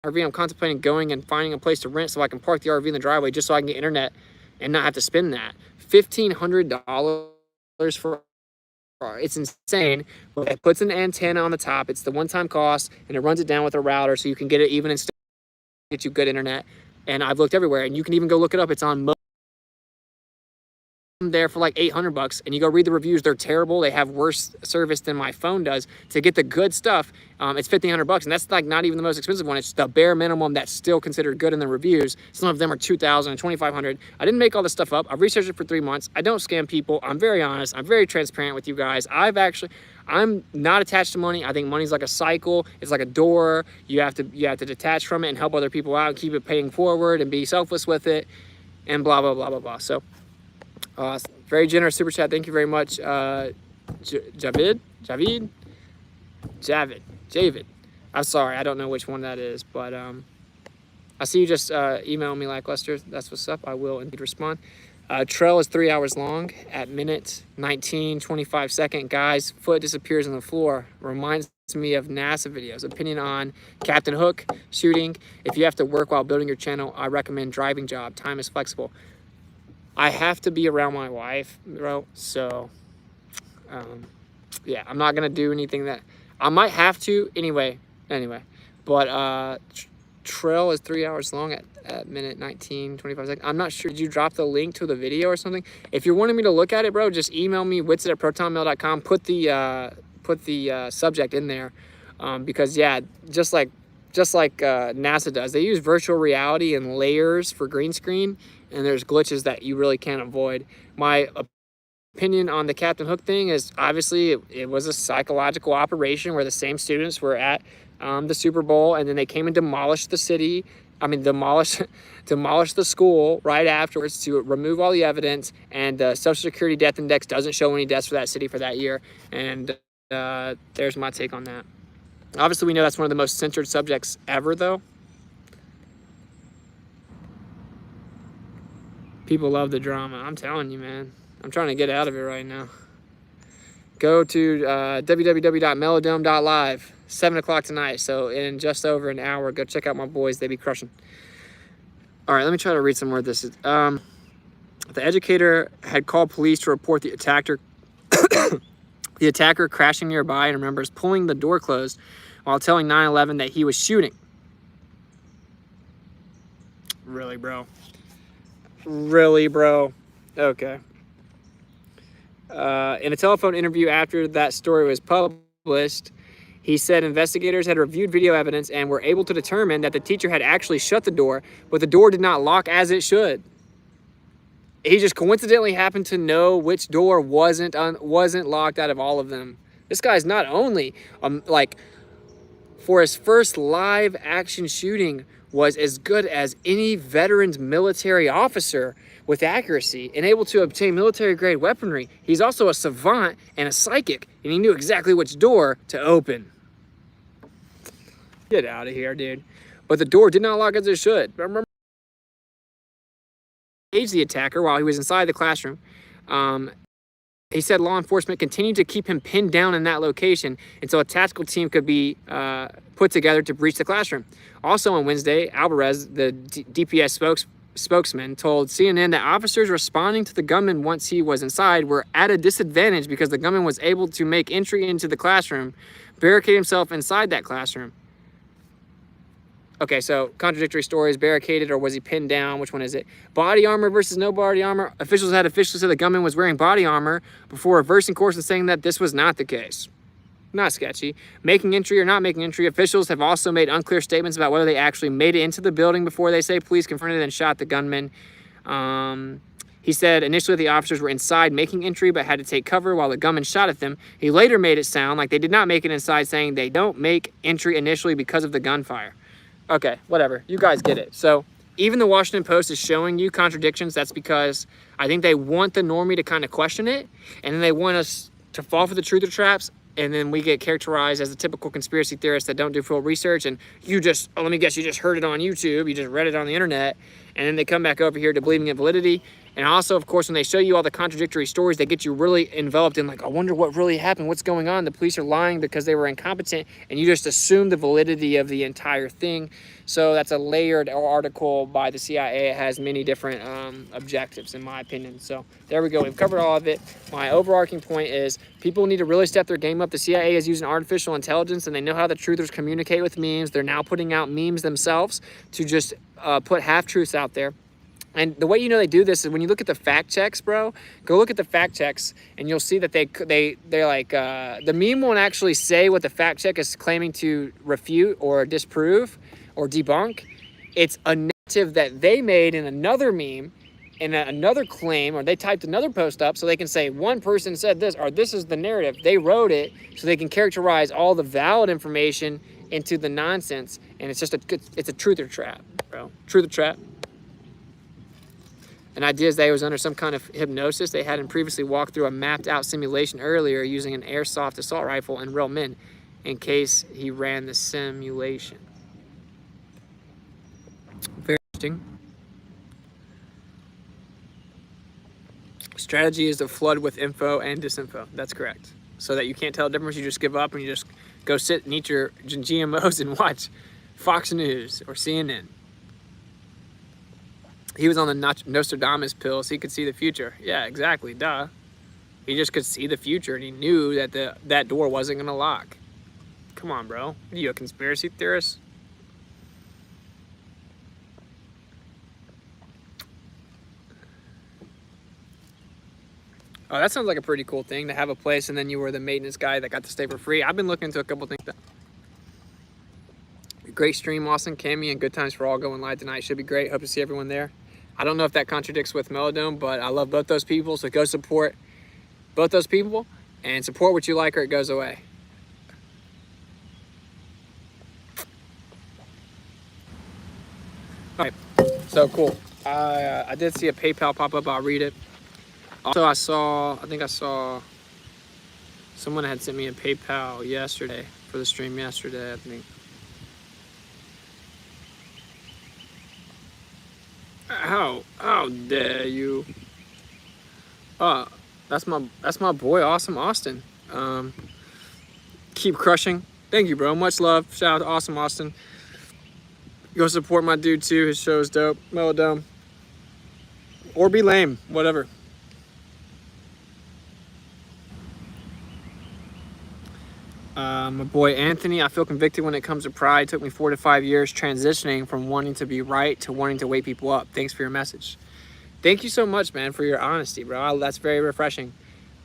I'm contemplating going and finding a place to rent so I can park the RV in the driveway just so I can get internet and not have to spend that. $1,500 for, it's insane. But it puts an antenna on the top. It's the one-time cost, and it runs it down with a router so you can get it even and still get you good internet. And I've looked everywhere, and you can even go look it up. It's on there for like $800, and you go read the reviews. They're terrible. They have worse service than my phone does. To get the good stuff, it's $1,500, and that's like not even the most expensive one. It's the bare minimum that's still considered good in the reviews. Some of them are $2,000 and $2,500. I didn't make all this stuff up. I've researched it for 3 months. I don't scam people. I'm very honest. I'm very transparent with you guys. I'm not attached to money. I think money's like a cycle. It's like a door. You have to detach from it and help other people out and keep it paying forward and be selfless with it, and blah blah blah blah blah. So. Very generous super chat. Thank you very much, Javid. I'm sorry, I don't know which one that is, but I see you just email me like Lester. That's what's up. I will indeed respond. Trail is 3 hours long at minute 19:25. Guys, foot disappears on the floor. Reminds me of NASA videos. Opinion on Captain Hook shooting. If you have to work while building your channel, I recommend driving job. Time is flexible. I have to be around my wife, bro. So, yeah, I'm not gonna do anything that I might have to anyway. But trail is 3 hours long at minute 19, 25 seconds. I'm not sure. Did you drop the link to the video or something? If you're wanting me to look at it, bro, just email me witsit@protonmail.com. Put the subject in there, because yeah, just like NASA does, they use virtual reality and layers for green screen, and there's glitches that you really can't avoid. My opinion on the Captain Hook thing is obviously it was a psychological operation where the same students were at the Super Bowl, and then they came and demolished the city. I mean, demolish the school right afterwards to remove all the evidence, and the Social Security death index doesn't show any deaths for that city for that year. And there's my take on that. Obviously, we know that's one of the most censored subjects ever, though. People love the drama. I'm telling you, man. I'm trying to get out of it right now. Go to www.melodome.live, 7 o'clock tonight. So in just over an hour, go check out my boys. They be crushing. All right, let me try to read some more of this. The educator had called police to report the attacker crashing nearby, and remembers pulling the door closed while telling 9/11 that he was shooting. Really, bro? Really, bro? Okay. In a telephone interview after that story was published, he said investigators had reviewed video evidence and were able to determine that the teacher had actually shut the door, but the door did not lock as it should. He just coincidentally happened to know which door wasn't locked out of all of them. This guy's not only like, for his first live action shooting, was as good as any veteran's military officer with accuracy and able to obtain military grade weaponry. He's also a savant and a psychic, and he knew exactly which door to open. Get out of here, dude. But the door did not lock as it should. Remember, the attacker while he was inside the classroom. He said law enforcement continued to keep him pinned down in that location until a tactical team could be put together to breach the classroom. Also on Wednesday, Alvarez, the DPS spokesman, told CNN that officers responding to the gunman once he was inside were at a disadvantage because the gunman was able to make entry into the classroom, barricade himself inside that classroom. Okay, so contradictory stories, barricaded, or was he pinned down? Which one is it? Body armor versus no body armor. Officials had officially said the gunman was wearing body armor before reversing course and saying that this was not the case. Not sketchy. Making entry or not making entry. Officials have also made unclear statements about whether they actually made it into the building before they say police confronted and shot the gunman. He said initially the officers were inside making entry but had to take cover while the gunman shot at them. He later made it sound like they did not make it inside, saying they don't make entry initially because of the gunfire. Okay, whatever. You guys get it. So even the Washington Post is showing you contradictions. That's because I think they want the normie to kind of question it, and then they want us to fall for the truther traps, and then we get characterized as the typical conspiracy theorists that don't do full research, and you just, oh, let me guess, you just heard it on YouTube, you just read it on the internet, and then they come back over here to believing in validity. And also, of course, when they show you all the contradictory stories, they get you really enveloped in like, I wonder what really happened, what's going on. The police are lying because they were incompetent, and you just assume the validity of the entire thing. So that's a layered article by the CIA. It has many different objectives, in my opinion. So there we go. We've covered all of it. My overarching point is people need to really step their game up. The CIA is using artificial intelligence, and they know how the truthers communicate with memes. They're now putting out memes themselves to just put half-truths out there. And the way you know they do this is when you look at the fact checks, bro. Go look at the fact checks, and you'll see that they're like the meme won't actually say what the fact check is claiming to refute or disprove or debunk. It's a narrative that they made in another meme, in another claim, or they typed another post up so they can say one person said this, or this is the narrative. They wrote it so they can characterize all the valid information into the nonsense, and it's just it's a truther trap, bro. Truther trap. An idea is that he was under some kind of hypnosis. They hadn't previously walked through a mapped out simulation earlier using an airsoft assault rifle and real men in case he ran the simulation. Very interesting. Strategy is to flood with info and disinfo. That's correct. So that you can't tell the difference, you just give up and you just Go sit and eat your GMOs and watch Fox News or CNN. He was on the Nostradamus pill, so he could see the future. Yeah, exactly, duh. He just could see the future, and he knew that that door wasn't gonna lock. Come on, bro. Are you a conspiracy theorist? Oh, that sounds like a pretty cool thing, to have a place and then you were the maintenance guy that got to stay for free. I've been looking into a couple things. Great stream, Austin, Cammy, and Good Times for All going live tonight. Should be great. Hope to see everyone there. I don't know if that contradicts with Melodome, but I love both those people, so go support both those people and support what you like or it goes away. All right, so cool. I did see a PayPal pop up. I'll read it. Also, I think I saw someone had sent me a PayPal yesterday for the stream yesterday, I think. How dare you? That's my boy, Awesome Austin. Keep crushing. Thank you, bro. Much love. Shout out to Awesome Austin. Go support my dude too. His show is dope. Melodome. Or be lame, whatever. My boy Anthony, I feel convicted when it comes to pride. It took me 4 to 5 years transitioning from wanting to be right to wanting to wake people up. Thanks for your message. Thank you so much, man, for your honesty, bro. That's very refreshing.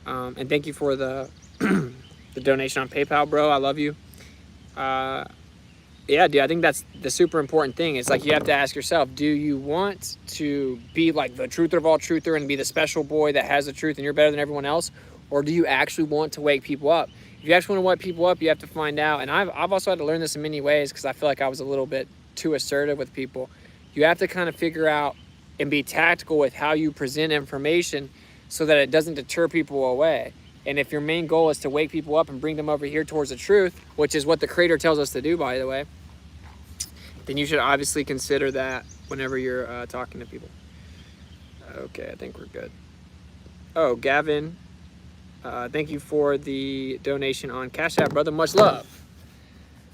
And thank you for the the donation on PayPal, bro. I love you. Yeah, dude, I think that's the super important thing. It's like you have to ask yourself, do you want to be like the truther of all truther and be the special boy that has the truth and you're better than everyone else? Or do you actually want to wake people up? If you actually want to wake people up, you have to find out. And I've also had to learn this in many ways because I feel like I was a little bit too assertive with people. You have to kind of figure out and be tactical with how you present information so that it doesn't deter people away. And if your main goal is to wake people up and bring them over here towards the truth, which is what the creator tells us to do, by the way, then you should obviously consider that whenever you're talking to people. Okay, I think we're good. Oh, Gavin, thank you for the donation on Cash App, brother. Much love.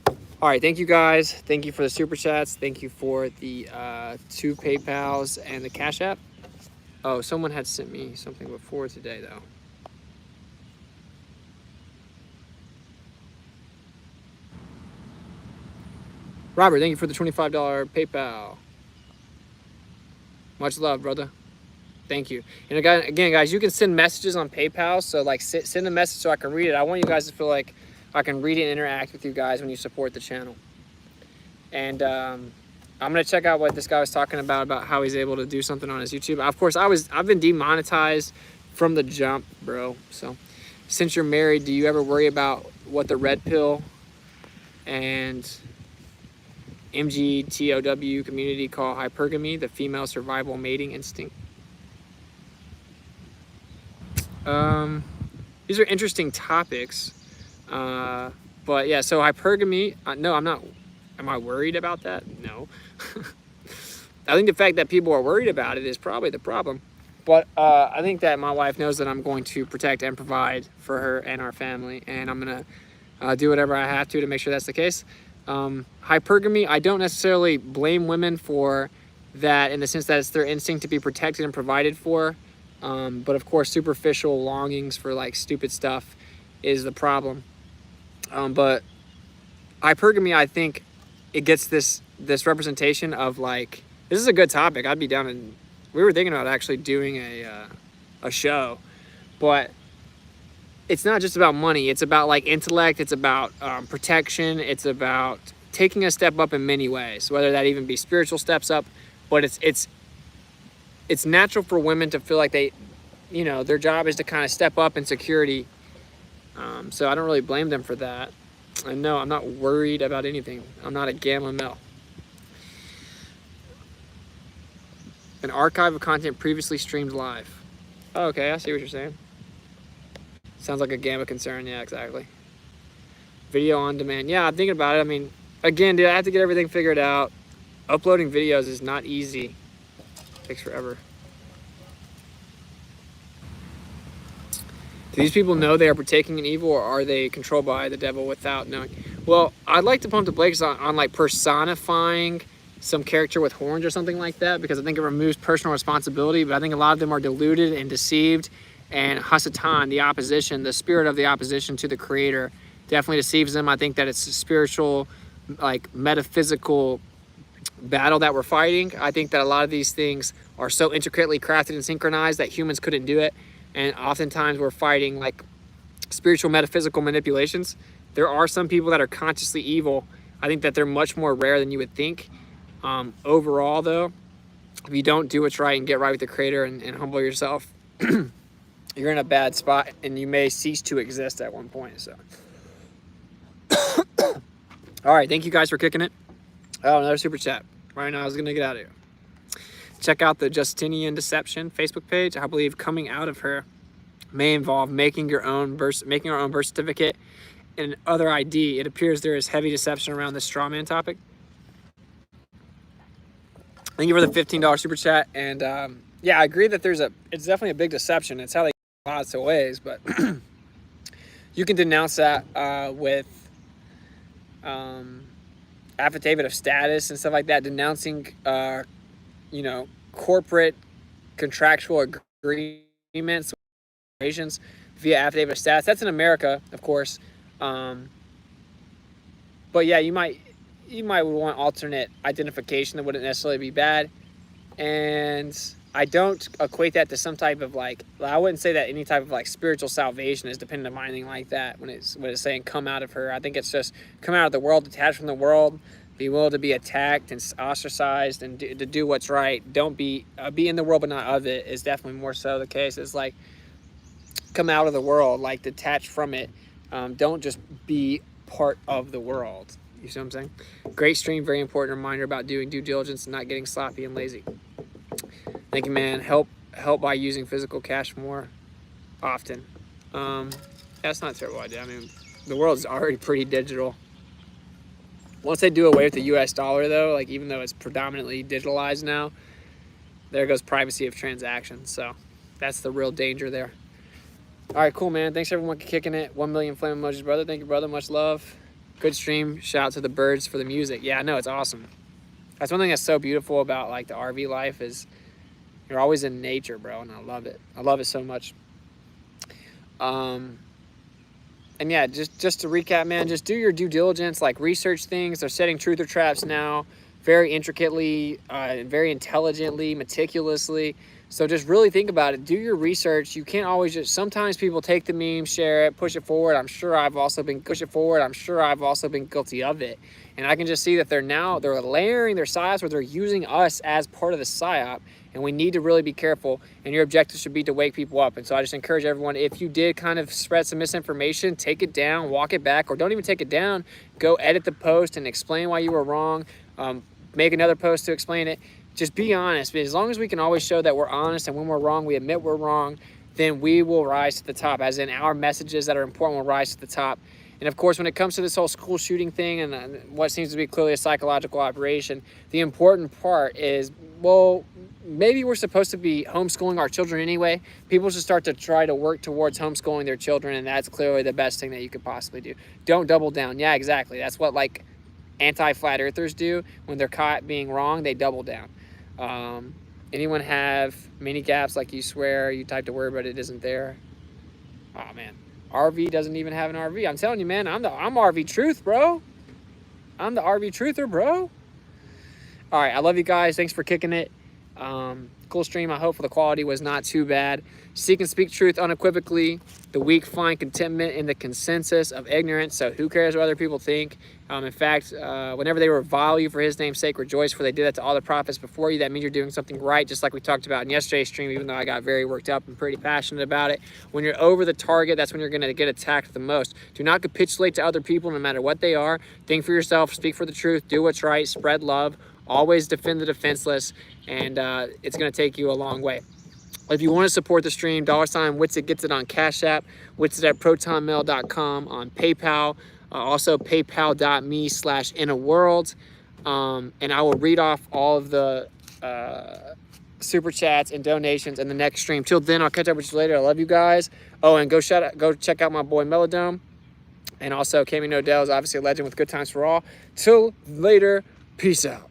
All right, thank you guys. Thank you for the super chats. Thank you for the 2 PayPals and the Cash App. Oh, someone had sent me something before today, though. Robert, thank you for the $25 PayPal. Much love, brother. Thank you. And again, guys, you can send messages on PayPal. So, like, send a message so I can read it. I want you guys to feel like I can read and interact with you guys when you support the channel. And I'm gonna check out what this guy was talking about how he's able to do something on his YouTube. Of course, I've been demonetized from the jump, bro. So, since you're married, do you ever worry about what the red pill and MGTOW community call hypergamy, the female survival mating instinct? These are interesting topics. But yeah, so hypergamy, no, I'm not. Am I worried about that? No. I think the fact that people are worried about it is probably the problem. But I think that my wife knows that I'm going to protect and provide for her and our family, and I'm going to do whatever I have to make sure that's the case. Hypergamy, I don't necessarily blame women for that in the sense that it's their instinct to be protected and provided for. But of course, superficial longings for like stupid stuff is the problem. But hypergamy, I think it gets this representation of like, this is a good topic. I'd be down in, we were thinking about actually doing a show, but it's not just about money. It's about like intellect. It's about protection. It's about taking a step up in many ways, whether that even be spiritual steps up, but it's natural for women to feel like they, you know, their job is to kind of step up in security. So I don't really blame them for that. And no, I'm not worried about anything. I'm not a gamma male. An archive of content previously streamed live. Oh, okay, I see what you're saying. Sounds like a gamma concern. Yeah, exactly. Video on demand. Yeah, I'm thinking about it. I mean, again, dude, I have to get everything figured out. Uploading videos is not easy. It takes forever. Do these people know they are partaking in evil, or are they controlled by the devil without knowing? Well, I'd like to pump the brakes on like personifying some character with horns or something like that, because I think it removes personal responsibility. But I think a lot of them are deluded and deceived, and Hasatan, the opposition, the spirit of the opposition to the creator, definitely deceives them. I think that it's a spiritual, like metaphysical battle that we're fighting. I think that a lot of these things are so intricately crafted and synchronized that humans couldn't do it. And oftentimes we're fighting like spiritual metaphysical manipulations. There are some people that are consciously evil. I think that they're much more rare than you would think. Overall though, if you don't do what's right and get right with the creator and humble yourself, you're in a bad spot and you may cease to exist at one point. So all right, thank you guys for kicking it. Oh, another super chat right now. I was gonna get out of here. Check out the Justinian Deception Facebook page. I believe coming out of her may involve making our own birth certificate and other ID. It appears there is heavy deception around this straw man topic. Thank you for the $15 super chat. And yeah, I agree that it's definitely a big deception. It's how they lots of ways, but you can denounce that with affidavit of status and stuff like that, denouncing corporate contractual agreements via affidavit of status. That's in America, of course. But yeah, you might want alternate identification. That wouldn't necessarily be bad. And I don't equate that to some type of like, I wouldn't say that any type of like spiritual salvation is dependent on anything like that when it's saying come out of her. I think it's just come out of the world, detach from the world, be willing to be attacked and ostracized, and to do what's right. Don't be in the world but not of it is definitely more so the case. It's like come out of the world, like detach from it. Don't just be part of the world. You see what I'm saying? Great stream, very important reminder about doing due diligence and not getting sloppy and lazy. Thank you, man. Help by using physical cash more often. That's not a terrible idea. I mean, the world's already pretty digital. Once they do away with the US dollar though, like even though it's predominantly digitalized now, there goes privacy of transactions. So that's the real danger there. All right, cool, man. Thanks everyone for kicking it. 1 million flame emojis, brother. Thank you, brother. Much love. Good stream. Shout out to the birds for the music. Yeah, I know, it's awesome. That's one thing that's so beautiful about like the RV life is you're always in nature, bro, and I love it. I love it so much. And yeah, just to recap, man, just do your due diligence, like research things. They're setting truther traps now, very intricately, very intelligently, meticulously. So just really think about it. Do your research. You can't always just, sometimes people take the meme, share it, push it forward. I'm sure I've also been guilty of it. And I can just see that they're layering their psyops where they're using us as part of the psyop. And we need to really be careful. And your objective should be to wake people up. And so I just encourage everyone, if you did kind of spread some misinformation, take it down, walk it back, or don't even take it down. Go edit the post and explain why you were wrong. Make another post to explain it. Just be honest. As long as we can always show that we're honest, and when we're wrong, we admit we're wrong, then we will rise to the top. As in, our messages that are important will rise to the top. And of course, when it comes to this whole school shooting thing and what seems to be clearly a psychological operation, the important part is, well, maybe we're supposed to be homeschooling our children anyway. People should start to try to work towards homeschooling their children, and that's clearly the best thing that you could possibly do. Don't double down. Yeah, exactly. That's what like anti-flat earthers do. When they're caught being wrong, they double down. Anyone have many gaps like you swear you typed a word but it isn't there? Oh man, RV doesn't even have an RV. I'm telling you, man, I'm RV truth, bro. I'm the RV truther, bro. All right, I love you guys. Thanks for kicking it. Cool stream. I hope the quality was not too bad. Seek and speak truth unequivocally. The weak find contentment in the consensus of ignorance. So who cares what other people think? In fact, whenever they revile you for his name's sake, rejoice, for they did that to all the prophets before you. That means you're doing something right, just like we talked about in yesterday's stream, even though I got very worked up and pretty passionate about it. When you're over the target, that's when you're going to get attacked the most. Do not capitulate to other people, no matter what they are. Think for yourself, speak for the truth, do what's right, spread love, always defend the defenseless, and it's going to take you a long way. If you want to support the stream, $WitsitGetsIt on Cash App, Witsit at protonmail.com, on PayPal, also paypal.me/innerworld. And I will read off all of the super chats and donations in the next stream. Till then, I'll catch up with you later. I love you guys. Oh, and go check out my boy Melodome. And also, Cammy Nodell is obviously a legend with Good Times for All. Till later, peace out.